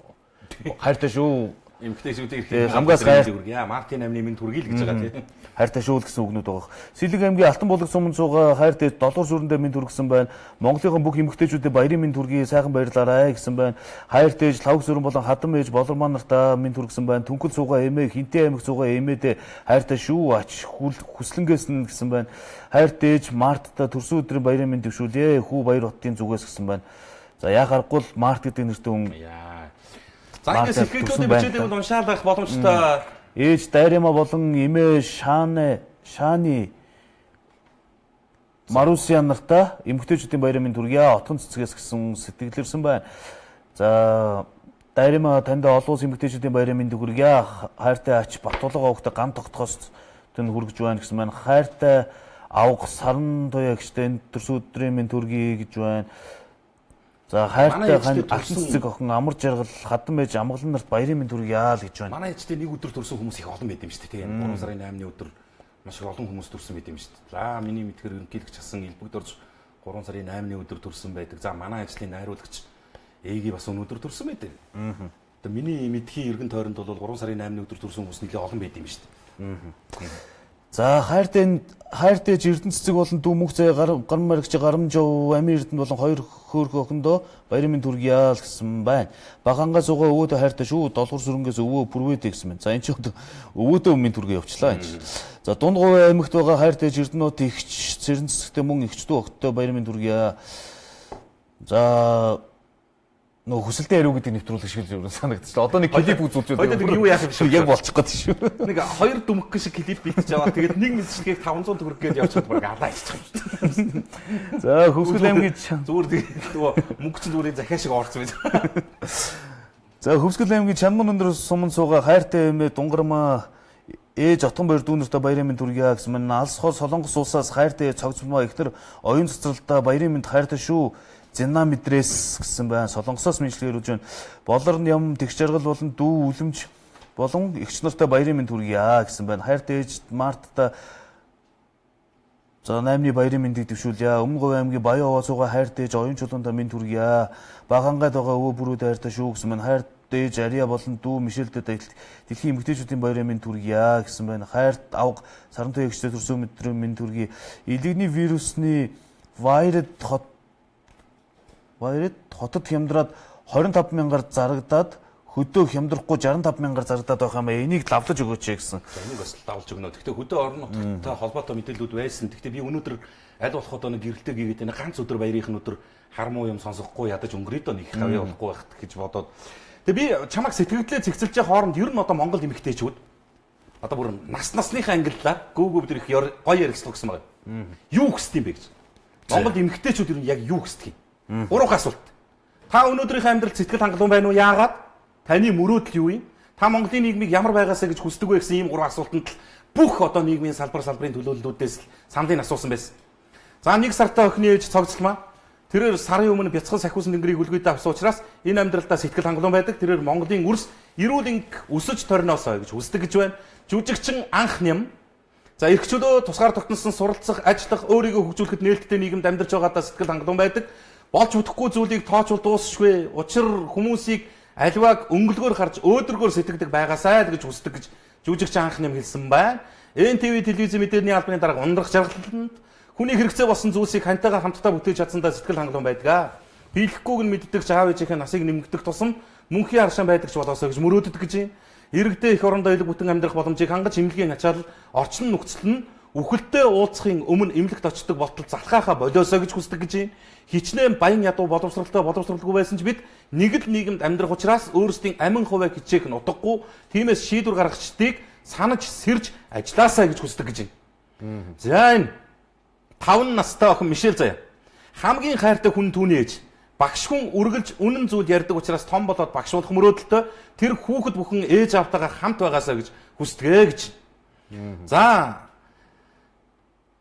хайртай шүү. Эмэгтэйчүүдийг хамгаас хүргэе. Мартин амны мэнд хүргэе л гэж байгаа тийм. Хайртай шүү гэсэн үгнүүд байгаа. Сэлэг аймгийн Алтан булаг сумын цугаа хайртай доллар сүрэндээ мэнд хүргэсэн байна. Монголын бүх эмэгтэйчүүдэд баярын мэнд хүргэе сайхан баярлаарай гэсэн байна. Хайртай лавг сүрэн болон хадам ээж болорман нартаа мэнд хүргэсэн байна. Түнхэл цугаа эмээ хинтээ аймаг цугаа эмээдээ хайртай шүү ач хүслэнгээс нь гэсэн байна. Хайртай мартта төрсөн өдрийн баярын мэнд төвшүүлье. Хүү баяр хотын зүгээс гэсэн байна. За яхахгүй л март гэдэг нэртэй хүн. За ингэ сэтгэлдүүдийн бичээдэг бол уншаал байх боломжтой. Ээж дайрама болон эмээ шааны Марусиан нартаа эмэгтэйчүүдийн баярын мэнд хүргэе. Отгон цэцгээс гэсэн сэтгэлэрсэн байна. За дайрама танд олон улсын эмэгтэйчүүдийн баярын мэнд хүргэе. Хайртай ач Батулга огт ган тогтхоос тэн хүргэж байна гэсэн байна. Хайртай авга саран туяа гэжтэй төрс өдрийн мэнд хүргэе гэж байна. За хайртай хан алтан цэцэг охин амар жаргал хадам байж амгалан нарт баярын мэнд хүргэе яа л гэж байна. Манай ээжтэй нэг өдөр төрсөн хүмүүс их олон байд юм шүү дээ. 3 сарын 8-ны өдөр маш их олон хүмүүс төрсөн байд юм шүү дээ. За миний мэдхээр ерөнхийлөгч асан элбэгд орж 3 сарын 8-ны өдөр төрсөн байдаг. За манай ажлын найруулагч ээги бас өнөөдөр төрсөн байдаг. Одоо миний мэдхийн эргэн тойронд бол 3 сарын 8-ны өдөр төрсөн хүмүүс нэлээд олон байд юм шүү дээ. За хайртай Эрдэнэ цэцэг болон дүү мөх заяа гарын маргич гарамжав амийн Эрдэнэ болон хоёр хөөрхөн охиндоо баярын мэнд хүргье л гэсэн байна. Багангаа зугаа өвөөдөө хайртай шүү. Долгор сүрэнгээс өвөө бүрвэдэ гэсэн байна. За энэ ч өвөөдөө мэнд хүргье явчлаа энэ. За дунд говь аймагт байгаа хайртай Эрдэнэт ихч цэрэн цэцэгтэй мөн ихчдүү охидтой баярын мэнд хүргье. За нөө хүсэлтэй яриу гэдэг нэвтрүүлэг шиг л санагдчихлаа. Одоо нэг клип үзүүлж байдаг. Хоёул юу яах юм шиг яг болчих гээд шүү. Нэг хоёр дүмх шиг клип битж аваад тэгээд нэг мэдчилгээг 500 төгрөг гээд явчихад баг алаа хийчих. За Хөвсгөл аймгийн зүгээр тэгээд нөгөө мөнгө чинь зүгээр захиа шиг орц байж. За Хөвсгөл аймгийн Чанман өндөр суман сууга хайртай эмээ Дунгармаа ээж отгон баяр дүүнэртээ баярын мэнд хүргье гэсэн мань алс хол солонгос улсаас хайртай цогцмоо ихтер оюун цэцэрлэлтээ баярын мэнд хайртай шүү. Зинна мэдрээс гэсэн байна. Солонгосоос мэдлэгээр үж байна. Болор ям тэгш жаргал болон дүү үлэмж болон эгч нартай баярын мэнд хүргье гэсэн байна. Хайртай ээж Мартта за 8-ны баярын мэндийг дэвшүүлье. Өмнө говь аймгийн Баян овоо цугаа хайртай ээж оюун чулуунда мэнд хүргье. Багангайд байгаа өвөө бүрүүд хайртай шүү гэсэн байна. Хайртай ээж Ария болон дүү Мишелдэд дэлхийн эмэгтэйчүүдийн баярын мэнд хүргье гэсэн байна. Хайрт авга сарантай эгчтэй төрсөн мэдрэмж мэнд хүргье. Илэгний вирусны Баярд хотод хямдраад 25 мянгаар зарагдаад хөдөө хямдрахгүй 65 мянгаар зарагдаад байх юм аа. Энийг лавлаж өгөөч гэсэн. За энийг бас давлж өгнө. Гэхдээ хөдөө орон нутгтай холбоотой мэдээллүүд байсан. Гэхдээ би өнөөдөр аль болох одоо нэг гэрэлтэй гээгээд энэ ганц өдөр баярын өдөр хармуу юм сонсохгүй ядаж өнгөрөөд нэг их тавья болохгүй байхт гэж бодоод. Тэгээ би чамайг сэтгэгдлээ цэгцэлж байгаа хооронд ер нь одоо Монгол эмэгтэйчүүд одоо бүр насныхаа ангиллаар гүүгүү бид их гоё ярилцлага гэсэн байгаа. Юу хүсдэг юм бэ гэж. Монгол эмэгтэйчүүд ер нь яг юу хүсдэг юм? 3 асуулт. Та өнөөдрийнхээ амьдралд сэтгэл хангалуун байна уу? Яагаад? Таны мөрөөдөл юу юм? Та Монголын нийгмийг ямар байгаасаа гэж хүсдэг вэ гэсэн ийм 3 асуултанд л бүх одоо нийгмийн салбарын төлөөллүүдээс саналыг асуусан байсан. За 1 сартай охины ээж цогцлмаа. Тэрээр сарын өмнө бяцхан сахиусан тэнгэрийг үлгүйдээ авсан учраас энэ амьдралдаа сэтгэл хангалуун байдаг. Тэрээр Монголын үрс эрүүл энх өсөж торноосоо гэж хүсдэг гэж байна. Жүжигчин анх ням. За эрхчлөө тусгаар тогтносон суралцах, ажиллах, өөрийгөө хөгжүүлэхэд нээлттэй нийгэмд амьдарч байгаадаа сэтгэл хангалуун байдаг. Болж бүтэхгүй зүйлийг тоочвол дуусшгүй. Учир хүмүүсийг аливааг өнгөлгөөр харж өөдрөгөөр сэтгэдэг байгаасай гэж хүсдэг гэж жүжигч анх нэм хэлсэн байна. НТВ телевизийн мэдээний албаны дарга ундрах жаргаланд хүний хэрэгцээ болсон зүйлсийг хантайгаар хамтдаа бүтээж чадсандаа сэтгэл хангалуун байдаг. Биелэхгүйг нь мэддэг аав ээжийнхээ насыг нэмэгдэх тусам мөнхийн аршин байдаг ч болоосоо гэж мөрөөддөг гэж юм. Иргэдээ их орондоо илэг бүтэн амьдрах боломжийг хангаж эмнэлгийн ачаал орчин нөхцөл нь үхэлтэй уулзахын өмнө эмнэлэгт очдог болтол залхаахаа болиосоо гэж хүсдэг гэж юм. Хичнээн баян ядуу боловсралгүй байсан ч бид нэг л нийгэмд амьдрах учраас өөрсдийн амин хувиа хичээх нь утгагүй. Тиймээс шийдвэр гаргагчдыг санаж сэрж ажилласаа гэж хүсдэг гэж юм. За энэ 5 настай охин Мишель заяа. Хамгийн хайртай хүн түүний ээж. Багш хүн үргэлж үнэн зүйл ярьдаг учраас том болоод багшуулах мөрөөдөлтөй тэр хүүхэд бүхэн ээж аавтайгаа хамт байгаасаа гэж хүсдэгэ гэж. За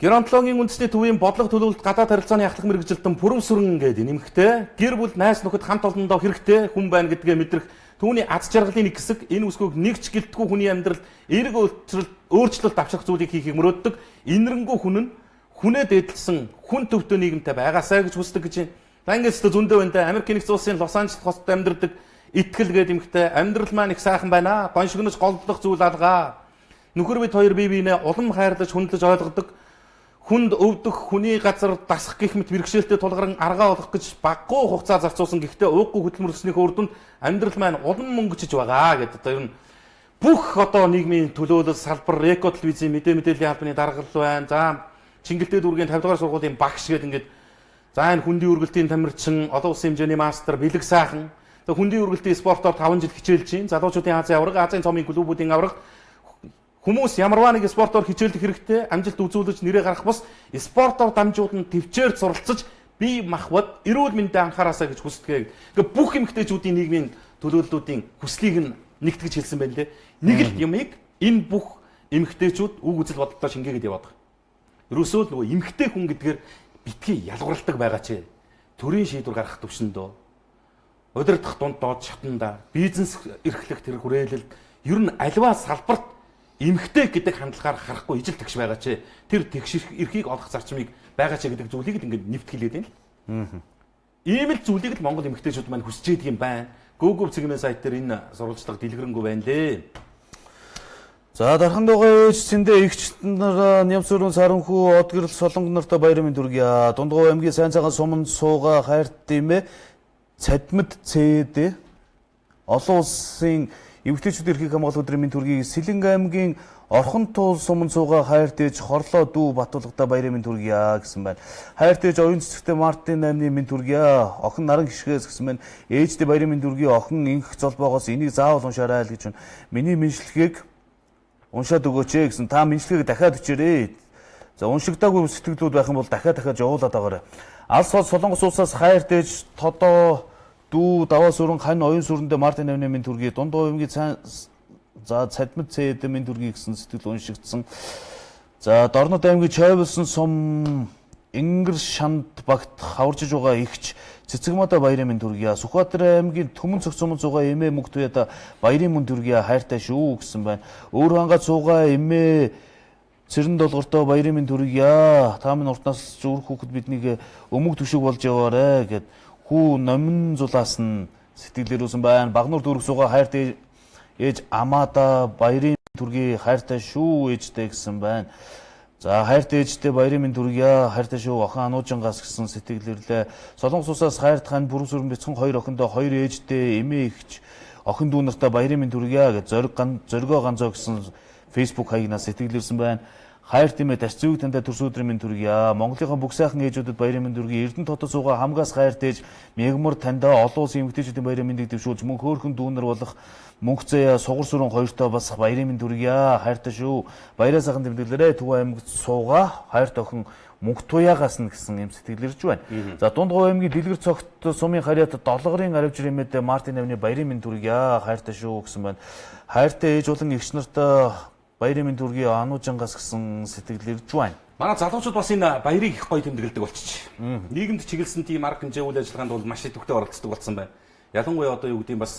Геронтологийн үндэсний төвийн бодлого төлөвлөлт гадаад харилцааны ахлах мэргэжилтэн пүрэв сүрэн гэдэг нэмэгтэй гэр бүл найз нөхөд хамт олондоо хэрэгтэй хүн байна гэдгээ мэдрэх түүний аз жаргалын нэг хэсэг энэ үсгүйг нэгч гэлтгүй хүний амьдрал эерэг өөрчлөлт авчрах зүйлийг хийхийг мөрөөддөг инэрэнгүү хүн нь хүнээ дээдлсэн хүн төвтэй нийгэмтэй байгаасай гэж хүсдэг гэж байна. За ингээс зөндөө байна. Америкийн нэгдсэн улсын Лос Анжелес хотод амьдардаг итгэл гэдэг нэмэгтэй амьдрал маань их сайхан байна. Гоншигнож голдлох зүйл алгаа. Нөхөр бид хоёр бие биенээ улам хайрлаж хүндлэж ойлгодог. Хүнд өвдөх хүний газар дасах гэх мэт бэрхшээлтэй тулгаран аргаа олох гэж баггүй хугацаа зарцуулсан гэхдээ ууггүй хөдөлмөрлснийхөө үр дүнд амьдрал маань улам мөнгөчж байгаа гэдэг одоо ер нь бүх одоо нийгмийн төлөөлөл салбар эко телевизийн мэдээллийн албаны даргал байна. За Чингэлтэй дүүргийн 50 дугаар сургуулийн багш гэдэг ингээд за энэ хүндийн үргэлтийн тамирчин олон улсын хэмжээний мастер бэлэг сайхан хүндийн үргэлтийн спортоор 5 жил хичээлж байна. Залуучуудын Азийн аварга, Азийн цомын клубүүдийн аварга хүмүүс ямарваа нэг спортоор хичээлдэх хэрэгтэй, амжилт үзүүлж нэрээ гарах бус спортоор дамжууд нь төвчээр суралцаж бие махбод эрүүл мэндэд анхаараасаа гэж хүсдэг. Ингээ бүх эмэгтэйчүүдийн нийгмийн төлөөллүүдийн хүслийг нь нэгтгэж хэлсэн байна лээ. Нэг л юмыг энэ бүх эмэгтэйчүүд үг үзэл бодолтой шингээгээд яваад байгаа. Ерөөсөө л нөгөө эмэгтэй хүн гэдгээр битгий ялгуурладаг байгаа чи. Төрийн шийдвэр гаргах төвшөндөө удирдах дунд доод шатанда бизнес эрхлэх тэр хүрээлэлд ер нь альва салбарт эмэгтэй гэдэг хандлагаар харахгүй ижил тэгш байгаа чи. Тэр тэгш эрхийг олох зарчмыг байгаа чи гэдэг зүйлийг л ингээд нэвтгэлээд байна л. Ийм л зүйлийг л Монгол эмэгтэйчүүд маань хүсэж идэг юм байна. Google цэгмээ сайт дээр энэ сурвалжлага дэлгэрэнгүй байна лээ. За дархан дугаа ээж цэндээ игч нар Нямсүрэн Саранхүү од гэрэл Солонго нартай баярын мэнд хүргье. Дундгой аймгийн сайн цагаан суманд сууга хайрт димэ цадмад цэд олон улсын эмэгтэйчүүд эрхийг хамгаалах өдрийн мэнд хүргэе. Сэлэнг аймгийн Орхон туул суманд сууга хайрт ээж хорлоо дүү Батулгатай баярын мэнд хүргье гэсэн байна. Хайрт ээж оюун цэцэгтэй Мартин 8-ны мэнд хүргье. Охин наран гიშгээс гэсэн байна. Ээждээ баярын мэнд хүргье. Охин инх золбоогоос энийг заавал уншаарай л гэж байна. Миний мэдлэгийг уншаад өгөөч гэсэн. Та мэдлэгийг дахиад өчээрэй. За уншигдаагүй сэтгэлдүүд байх юм бол дахиад явуулаад байгаарай. Алс хол Солонгос улсаас хайрт ээж тодоо дүү даваа сүрэн хань оюун сүрэндээ Мартин 8-ны мэнд хүргье. Дундгой аймгийн за цадмад цэд мэнд хүргье гэсэн сэтгэл уншигдсан. За Дорнод аймгийн Чойволсон сум Ингэр шанд багт хаваржиж байгаа игч Цэцэгмада баярын мэнд хүргье. Сүхбаатар аймгийн Төмөн цогц суманд суугаа эмээ мөнгө туяада баярын мэнд хүргье. Хайртай шүү гэсэн байна. Өөр хангаад суугаа эмээ цэрэн долгортой баярын мэнд хүргье. Та минь уртнаас зүрх хүүхэд биднийг өмг төшөг болж яваарэ гэд хүү номин зулаас нь сэтгэлээр үсэн байна. Багнуур дүүрэг суугаа хайртай ээж Амада баярын түргий хайртай шүү ээжтэй гэсэн байна. За хайртай ээжтэй баярын мэнд түргье. Хайртай шүү охин Ануужингаас гэсэн сэтгэлэрлээ. Солонгос улсаас хайрт хань бүрэн сүрэн бяцхан хоёр охиндоо хоёр ээжтэй эмээ ихч охин дүү нартай баярын мэнд түргье гэж зоргоо ганцоо гэсэн Facebook хаягнаас сэтгэлэрсэн байна. Хайр тимээ тасцыг тандаа төрс өдрийн мэнд түргье. Монголынхаа бүх сайхан ээжүүдэд баярын мэнд түргье. Эрдэнэ хотод суугаа хамгаас хайрт ээж мегмар тандаа олон улсын эмэгтэйчүүдийн баярын мэндийг дэвшүүлж мөн хөөрхөн дүүнэр болох мөнх заяа сугар сүрэн хоёртоо бас баярын мэнд түргье. Хайртай шүү. Баяраа сайхан тэмдэглээрэй. Төв аймагт суугаа хайрт охин мөнх туяагаас нь гэсэн юм сэтгэл ирж байна. За Дундгой аймгийн Дэлгэр цогт сумын харьяат долгорын аривжрэмэд Мартин 8-ны баярын мэнд түргье. Хайртай шүү гэсэн байна. Хайртай ээж болон эгч нартай баярын мэнд түргье Ануужингаас гэсэн сэтгэл ирж байна. Манай залуучууд бас энэ баярыг их гоё тэмдэглэдэг болчих. Нийгэмд чиглэсэн тийм арга хэмжээ үйл ажиллагаанд бол маш идэвхтэй оролцдог болсон байна. Ялангуяа одоо юу гэдэг юм бас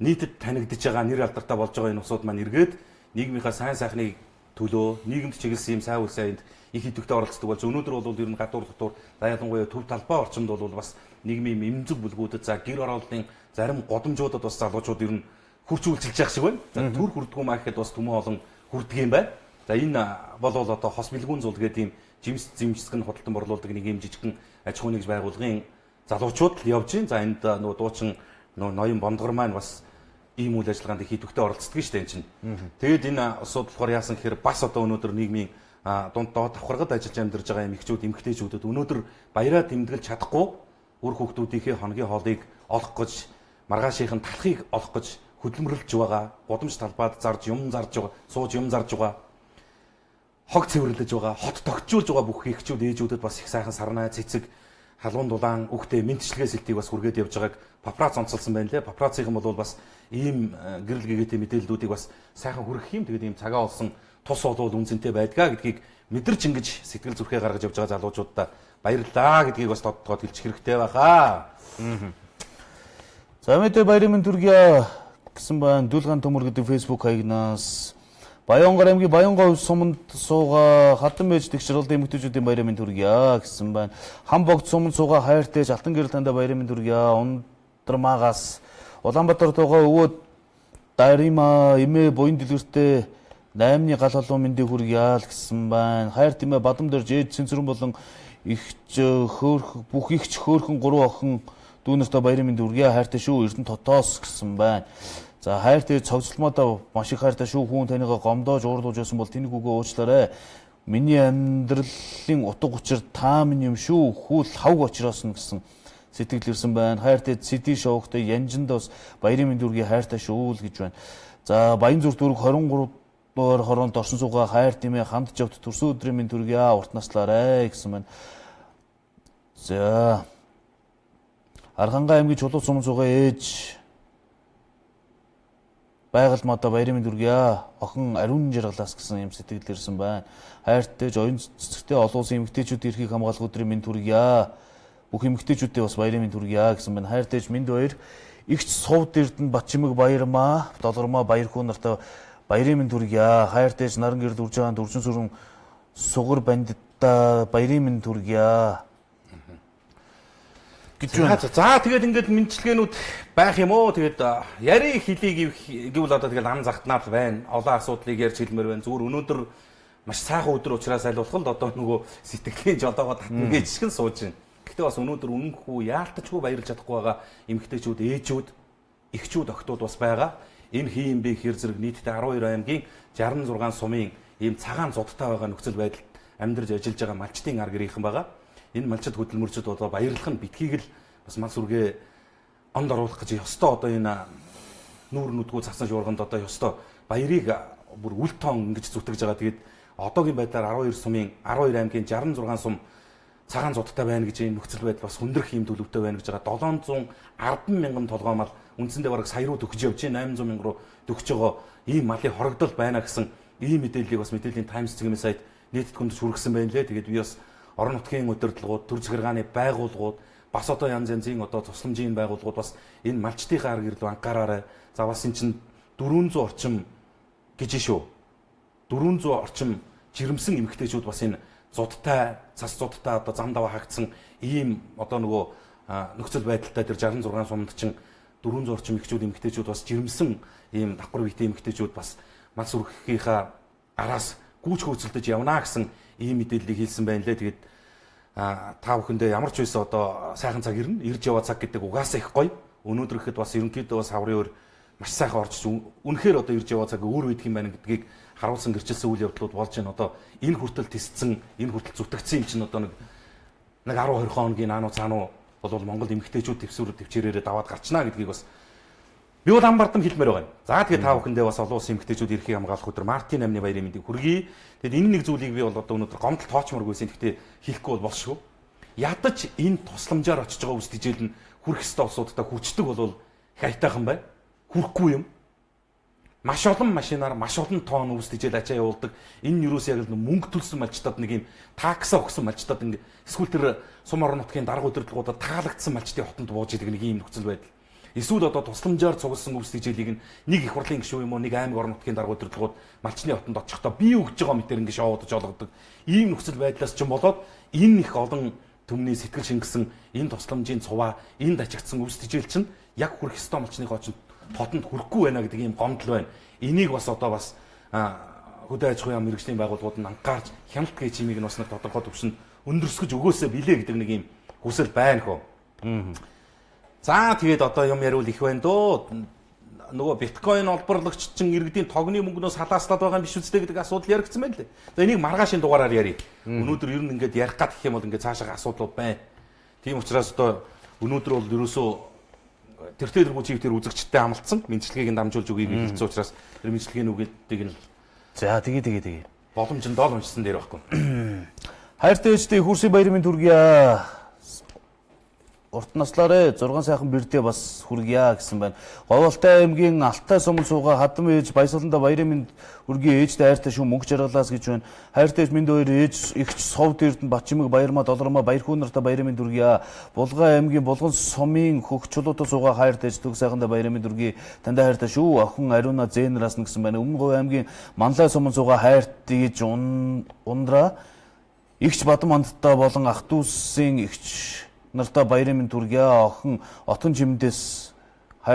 нийтэд танигдж байгаа нэр алдартай болж байгаа энэ усуд маань эргээд нийгмийнхаа сайн сайхныг төлөө нийгэмд чиглэсэн юм сайн үйл сайнд их идэвхтэй оролцдог болж өнөөдөр бол ер нь гадуур дотор ялангуяа төв талбай орчинд бол бас нийгмийн эмзэг бүлгүүдэд за гэр оролтын зарим годамжуудад бас залуучууд ер нь хүч үйлчилж явах шиг байна. За төр хүрдгүү маа гэхэд бас түмэн олон хүрдэг юм байна. За энэ бол одоо хос бэлгүүн зул гэдэг ийм жимс зэмжсэг нь худалдан борлуулдаг нэг ийм жижигхэн аж ахуйн нэгж байгууллагын залуучууд л явж байна. За энд нөгөө дуучин ноён бомдгор маань бас ийм үйл ажиллагаанд их идэвхтэй оролцдог шүү дээ энэ чинь. Тэгээд энэ усуд болохоор яасан гэхээр бас одоо өнөөдөр нийгмийн дунд доод давхаргад ажиллаж амьдарч байгаа эмэгчүүд эмэгтэйчүүдэд өнөөдөр баяраа тэмдэглэж чадахгүй үр хүүхдүүдийнхээ хоногийн хоолыг олох гэж маргаашийнх нь талхыг олох гэж хөдөлмөрлөж байгаа, гудамж талбайд зарж юм зарж байгаа, сууж юм зарж байгаа, хог цэвэрлэж байгаа, хот тогтжуулж байгаа бүх ихчүүд ээжүүдэд бас их сайхан сарнай, цэцэг, халуун дулаан, үхтэй мэдчлэгээ сэлтийг бас хүргээд явж байгааг папрац онцолсон байна лээ. Папрацын бол бас ийм гэрэл гэгээтэй мэдээллүүдийг бас сайхан хүргэх юм. Тэгээд ийм цагаа олсон тус болвол үнцэнтэй байдгаа гэдгийг мэдэрч ингэж сэтгэл зүрхээ гаргаж явж байгаа залуучуудаа баярлалаа гэдгийг бас тодтогоод хэлчих хэрэгтэй байхаа. За мэдээ баярын мэнд түргье гэсэн байна. Дүүлган төмөр гэдэг Facebook хаягнаас Баянгор аймгийн Баянгой суманд суугаа хатан байж тэгшрэлд эмэгтэйчүүдийн баярын мэнд түргье гэсэн байна. Хам богд суманд суугаа хайртайж алтан гэрэл тандаа баярын мэнд түргье. Ундрмаагаас Улаанбаатар тугаа өвөө Дарима эмээ буян дэлгэртээ 8-ны гал холуун мэндийг хүргье гэсэн байна. Хайр тимээ бадам дөрж ээж цэнцэрэн болон ихч хөөх бүх ихч хөөхөн 3 охин дүүнэртээ баярын мэнд хүргье. Хайртай шүү Эрдэнэ хотоос гэсэн байна. За хайртай цогцлмоодоо маш их хайртай шүү хүн танийгаа гомдоож уурлуулж байсан бол тэнийг үгөө уучлаарай. Миний амьдралын утга учир та минь юм шүү. Хүл хавг очроос нь гэсэн сэтгэл ирсэн байна. Хайртай CD шоугтой Янжиндоос баярын мэнд хүргье хайртай шүү л гэж байна. За Баянзүр дүүрэг 23 дугаар хороонд орсон суугаа хайр тимээ хамт жавт төрсөн өдрийн мэнд хүргье уртнаслаарай гэсэн байна. За Архангай аймгийн Чулуу сумын суугаа ээж Байгальмаада баярын мэнд хүргье. Охин ариун жаргалаас гэсэн юм сэтгэл ирсэн байна. Хайртай оюун цэцэгтэй олон улсын эмэгтэйчүүдийн эрхийг хамгаалах өдрийн мэнд хүргье. Бүх эмэгтэйчүүдээ бас баярын мэнд хүргье гэсэн байна. Хайртай мэнд баяр. Игч Сувд Эрдэнэ Батчимэг баярмаа, Долгормоо баяр хүн нартай баярын мэнд хүргье. Хайртай наран гэрэл үрж байгаа дөржин сүрэн сугар бандитта баярын мэнд хүргье. гэж байна. За тэгээд ингээд мэдчилгээнүүд байх юм уу? Тэгээд яри хэлийг гэвэл одоо тэгээд ам загтнаар байна. Олон асуудлыг ярьж хэлмээр байна. Зүгээр өнөөдөр маш сайхан өдөр учраас аль болох л одоо нөгөө сэтгэлийн жолоогоо татна гэж шиг сууж байна. Гэхдээ бас өнөөдөр үнэнхүү яалтчгүй баярлж чадахгүй байгаа эмэгтэйчүүд, ээжүүд, эхчүүд, охтууд бас байгаа. Энэ хийм би хэр зэрэг нийтдээ 12 аймгийн 66 сумын ийм цагаан зодтой байгаа нөхцөл байдалд амьдарч ажиллаж байгаа малчдын ар гэрийнхэн байгаа. Энэ малчид хөдөлмөрчид одоо баярлах нь битгийг л бас мал сүргээ онд оруулах гэж ёстой одоо энэ нүүр нүдгүү цасан шуурганд одоо ёстой баярыг бүр үл тоон ингэж зүтгэж байгаа. Тэгээд одоогийн байдлаар 12 сумын 12 аймгийн 66 сум цагаан зодтой байна гэж энэ нөхцөл байдал бас хүндрэх юм төлөвтэй байна гэж байгаа. 710 мянган толгой мал үндсэндээ бараг сая руу төгсөж явж байна. 800 мянга руу төгсөж байгаа ийм малын хорогдол байна гэсэн ийм мэдээллийг бас мэдээллийн Times цэгийн сайт нийтэд хүндж хүргэсэн байна лээ. Тэгээд би бас орон нутгийн удирдлагууд, төр захиргааны байгууллагууд, бас одоо янз янзын одоо тусламжийн байгууллагууд бас энэ малчдынхаа ар гэрлөө анхаараарай. За бас эн чинь 400 орчим гэж шүү. 400 орчим жирэмсэн эмэгтэйчүүд бас энэ зудтай, цас зудтай одоо зам даваа хаагцсан ийм одоо нөгөө нөхцөл байдалтай тэр 66 сумд чинь 400 орчим эмэгтэйчүүд эмэгтэйчүүд бас жирэмсэн ийм давхар биетэй эмэгтэйчүүд бас мал сүрхийнхаа араас гүйч хөөцөлдөж явна гэсэн ийм мэдээллийг хэлсэн байна лээ. Тэгээд та бүхэндээ ямар ч байсан одоо сайхан цаг ирнэ. Ирж яваа цаг гэдэг угаасаа их гоё. Өнөөдөр ихэд бас ерөнхийдөө бас хаврын өөр маш сайхан орж үнэхээр одоо ирж яваа цаг өөр үйдэх юм байна гэдгийг харуулсан гэрчилсэн үйл явдлууд болж байна. Одоо энэ хүртэл тисцсэн, энэ хүртэл зүтгэгдсэн юм чинь одоо нэг 10 20 хоногийн наануу цаануу бол Монгол эмэгтэйчүүд төвчээрээрээ даваад гарчна гэдгийг бас би бол амбардам хэлмээр байгаа юм. За тэгээд та бүхэндээ бас олон улсын эмэгтэйчүүд эрхийг хамгаалах өдөр Мартин 8-ны баярын мэндийг хүргэе. Тэгэд энэ нэг зүйлийг би бол одоо өнөөдөр гомдол тоочморгүй байсан. Гэхдээ хийхгүй бол болшгүй. Ядаж энэ тусламжаар очиж байгаа үс тижэл нь хүрэх ёстой улсуудтай хүрчдэг бол их айтайхан бай. Хүрхгүй юм. Маш олон машинаар маш олон тонн үс тижэл ачаа явуулдаг. Энэ нь юу ч яг л мөнгө төлсөн малчтад нэг юм такса өгсөн малчтад ингээ эсвэл тэр сум орон нутгийн дарга удирдлагуудад таалагдсан малчтын хотонд бууж идэг нэг юм нөхцөл байдал. Эсвэл одоо тусламжаар цугласан үс тижэлийг нэг их хурлын гишүүн юм уу нэг аймаг орон нутгийн дарга удирдлагууд малчны хотонд очихдоо бий өгж байгаа мэтэр ингэ шоудаж олгодог. Ийм нөхцөл байдлаас ч болоод энэ их олон төмний сэтгэл шингэсэн энэ тусламжийн цуваа энэ дажигдсан үс тижэл чинь яг хүрэх ёстой малчны хотонд хүрэхгүй байна гэдэг ийм гомдол байна. Энийг бас одоо бас хөдөө аж ахуйн мэргэжлийн байгууллагууд нь анхаарч хяналт гэж чимийг нь бас нэг тодорхой төвшөнд өндөрсгөж өгөөсэй билээ гэдэг нэг ийм хүсэл байна хөө. За тэгээд одоо юм яриул их байна дөө. Нөгөө биткойн олборлагч чинь иргэдийн тогны мөнгнөөс халааслаад байгаа юм биш үстэй гэдэг асуудал яригдсан байна лээ. За энийг маргаашийн дугаараар ярив. Өнөөдөр ер нь ингээд ярих гад гэх юм бол ингээд цаашаа асуудал байна. Тийм учраас одоо өнөөдөр бол ерөөсөө тэр тэргүй чивтэр үзэгчтэй амлцсан мэдчилгээг нь дамжуулж өгье гэж хэлсэн учраас тэр мэдчилгээний үгэтийг нь за тэгээ боломжинд доол уншсан дээр байхгүй. Хайртай ээжтэй хурсын баярын мэнд хүргье. Урт наслаарэ 6 сайхан бэрдээ бас хүргье гэсэн байна. Говьолтой аймгийн Алтай сумын сууга хадам ээж баясгаланда баярын мэнд хүргье ээжтэй хайртай шүү мөнгө жаргалаас гэж байна. Хайртай ээж минь хоёр ээж ихч совд эрдэнэ Батчимэг баярмаа долормоо баяр хүү нартай баярын мэнд хүргье. Булган аймгийн Булган сумын хөх чулуутай сууга хайртай ээж төг сайханда баярын мэнд хүргье. Тандаа хайртай шүү охин Ариуна Зэнраас нь гэсэн байна. Өмнөг аймгийн Манлай сумын сууга хайртай гэж ундраа ихч Бадам хандтай болон ах дүүсийн ихч нартай баярын мэнд хүргье. Охин Отон жимдээс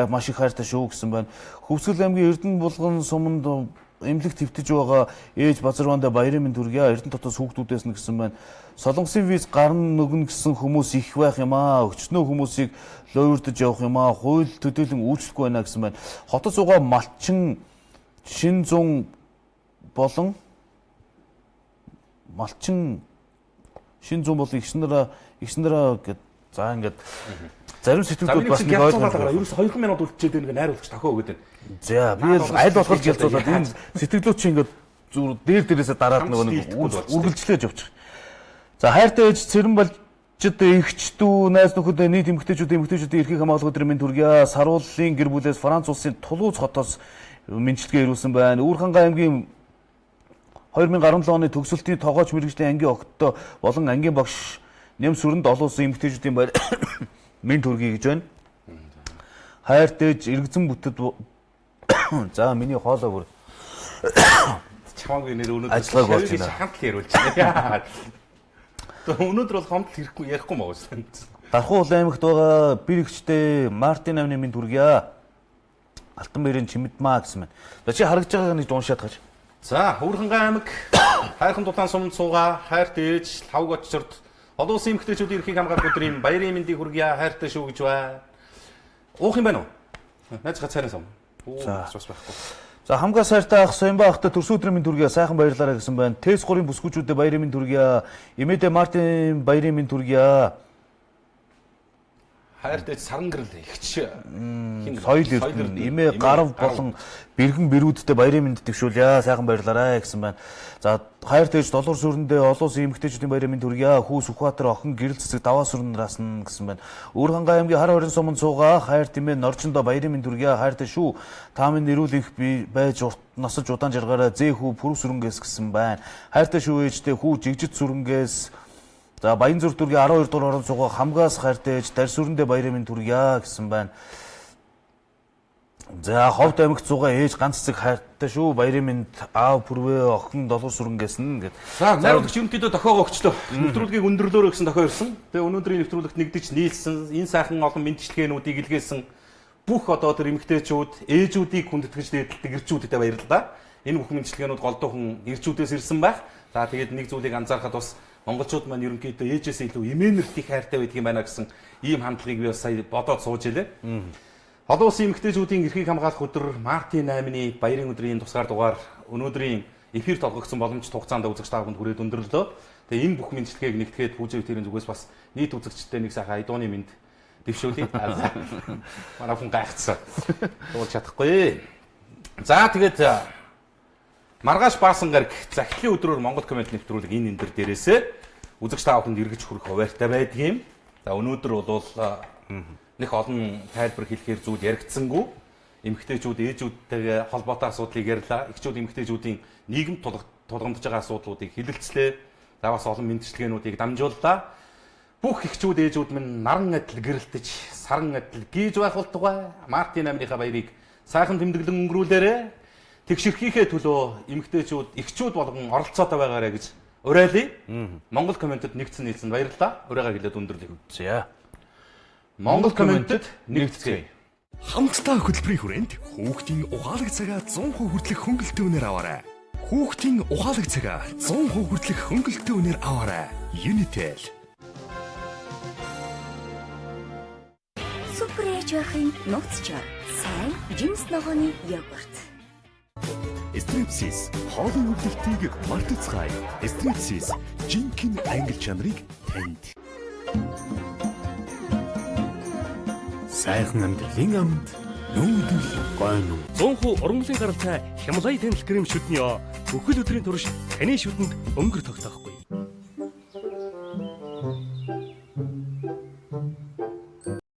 маш их хайртай шүү гэсэн байна. Хөвсгөл аймгийн Эрдэнэ булган суманд эмнэлэг твтэж байгаа ээж Базарванда баярын мэнд хүргье. Эрдэнэ дотоос хүүхдүүдээс нь гэсэн байна. Солонгосын виз гарна нөгнө гэсэн хүмүүс их байх юм аа. Өчнөө хүмүүсийг лойрдож явах юм аа. Хууль төдийлөн үйлчлэхгүй байна гэсэн байна. Хотод суугаа малчин шин зун болон малчин шин зун бол игш нараа гэд за ингээд зарим сэтгэлдүүд бас нэг ойлгомжтой. Ерөөс 2 минут үлдчихэд нэг найруулагч тохио өгöd байна. За би аль болох ялцуулаад энэ сэтгэлдүүд чи ингээд зүр дээрээсээ дараад нэг үргэлжлүүлж явчих. За хайртай ээж цэрэн балжид ихч дүү найз нөхөд нийт эмэгтэйчүүдийн эрхийг хамгаалах өдрийн мэнд хүргье. Сарууллын гэр бүлээс Франц улсын Тулууз хотоос мэндчилгээ ирүүлсэн байна. Үүрхангай аймгийн 2017 оны төгсөлтийн тоогооч мэргэжлийн ангийн огттой болон ангийн багш нэм сүрэнд олон улсын эмэгтэйчүүдийн баяр мэнд хүргэе гэж байна. Хайртай ээж иргэзэн бүтэд за миний хоолой бүр чамаагүй нэр өнөөдөр ажиллагааг болж байна. Хамт л яриулж байна. Өнөөдөр бол хамт ярихгүй маа гэсэн. Дархуу аймагт байгаа бэр ихчтэй Мартин амны минь дүргийа. Алтан бэрийн чимэдмаа гэсэн байна. За чи харагдж байгааг нэг уншаад гаж. За, Хөвөрхөнгөн аймаг хайрхан дулаан сумд суугаа, хайрт ээж, лавг очирд олон улсын эмэгтэйчүүдийн эрхийг хамгаалах өдрийн баярын мэндийг хүргье, хайртай шүү гэж байна. Уух юм байна уу? Найз гацаараа сум. За. Бас байхгүй. За хамгаа сайртай ах Соёмба ахта төрсөн өдрийн минь дүргийа сайхан баярлалаа гэсэн байна. Тэс 3-ын бүсгүүчүүдэд баярын минь дүргийа. Имэдэ Мартин баярын минь дүргийа. Хайртай саран гэрэл ихч Соёл эрдэнэ имээ гарав болон бэргэн бэрүүдтэй баярын мэнд төвшүүлье. Сайхан баярлалаа гэсэн байна. За хайртай ээж доллар сүрэндээ олон улсын эмэгтэйчүүдийн баярын мэнд хүргье. Хүү Сүхбаатар охин гэрэл цэцэг даваа сүрнээс нь гэсэн байна. Өвөрхангай аймгийн хар хорин суманд суугаа хайрт имээ норчондоо баярын мэнд хүргье. Хайртай шүү. Та минь нэрүүл их байж насаж удаан жаргаараа зээ хүү пүрв сүрэнгээс гэсэн байна. Хайртай шүү ээжтэй хүү жигжид сүрэнгээс. За Баянзүр дүргийн 12 дугаар орон суугаа хамгаас хайртай ээж дарь сүрэндээ баярын минь хүргье гэсэн байна. За Ховд аймагт суугаа ээж ганц цэцэг хайртай шүү. Баярын минь аав пүрвээ охин долгор сүрэнгээс нь гэд. За найруулагч юмтдөө дохиогоо өгчлөө. Нэвтрүүлгийг өндөрлөөрөө гэсэн дохио ирсэн. Тэгээ өнөөдрийн нэвтрүүлэгт нэгдэж нийлсэн энэ сайхан олон мэдчилгээнүүдийг илгээсэн бүх одоо тэр эмэгтэйчүүд, ээжүүдийг хүндэтгэж дээдэлдэг ирчүүдэд баярлалаа. Энэ бүх мэдчилгээнүүд голдуухан ирчүүдээс ирсэн байх. За тэгээд нэг зүйлийг анзаархад бас монголчууд маань ерөнхийдөө ээжээс илүү эмээнэртийг хайртай байдаг юм байна гэсэн ийм хандлагыг би бас сая бодоод сууж илээ. Олон улсын эмэгтэйчүүдийн эрхийг хамгаалах өдөр Мартин 8-ны баярын өдрийн тусгаар дугаар өнөөдрийн эфир толгогдсон боломжит хугацаанд үзэгч та бүхэнд хүрээд өндөрлөө. Тэгээ энэ бүх мэдчилгээг нэгтгэхэд пүүжээ тэрийн зүгээс бас нийт үзэгчтэй нэг сайхан айдууны мэд дэвшүүлье. Манай хүн гайхацсан. Дуулж чадахгүй. За тэгээд маргааш баасан гараг захидлын өдрөөр Монгол Коммент нэвтрүүлэг энэ энэ дээрээсээ үзэгч та бүхэнд эргэж хүрэх хуваартай байдгийн. За өнөөдөр бол нэг олон тайлбар хэлэхээр зүйл яригдсангүй. Эмэгтэйчүүд ээжүүдтэйгээ холбоотой асуудлыг ярьлаа. Эхчүүд эмэгтэйчүүдийн нийгэмд тулгамдж байгаа асуудлуудыг хэлэлцлээ. За бас олон мэдчилгээнүүдийг дамжууллаа. Бүх эхчүүд ээжүүд минь наран адил гэрэлтэж, саран адил гийж байх болтугай. Мартин 8-ныхаа баярыг сайхан тэмдэглэн өнгөрүүлээрэ. Тэгшэрхийнхээ төлөө эмэгтэйчүүд, эхчүүд болгон оролцоотой байгаарэ гэж уриалъя. Монгол Комментэд нэгдсэн нийлсэн баярлалаа. Урайгаа хэлээд өндөрлөе. За. Монгол Комментэд нэгтгэе. Хамтдаа хөтөлбөрийн хүрээнд хүүхдийн ухаалаг цагаа 100% хүртэлх хөнгөлөлтөө үнээр аваарай. Хүүхдийн ухаалаг цагаа 100% хүртэлх хөнгөлөлтөө үнээр аваарай. Unitel. Супер ээж байхын нууцчаар сайн жимс ногооны йогурт. Стрипсис хоолны өвдөлтийг мартацгаая. Стрипсис жинхэнэ англи чанарыг танд. Сайхан амьдралын амд нүүдэл гойно. 100% ургамлын гаралтай Хямлай тэнэл крем шүдний бүхэл өдрийн турш таны шүдэнд өнгөр тогтоохгүй.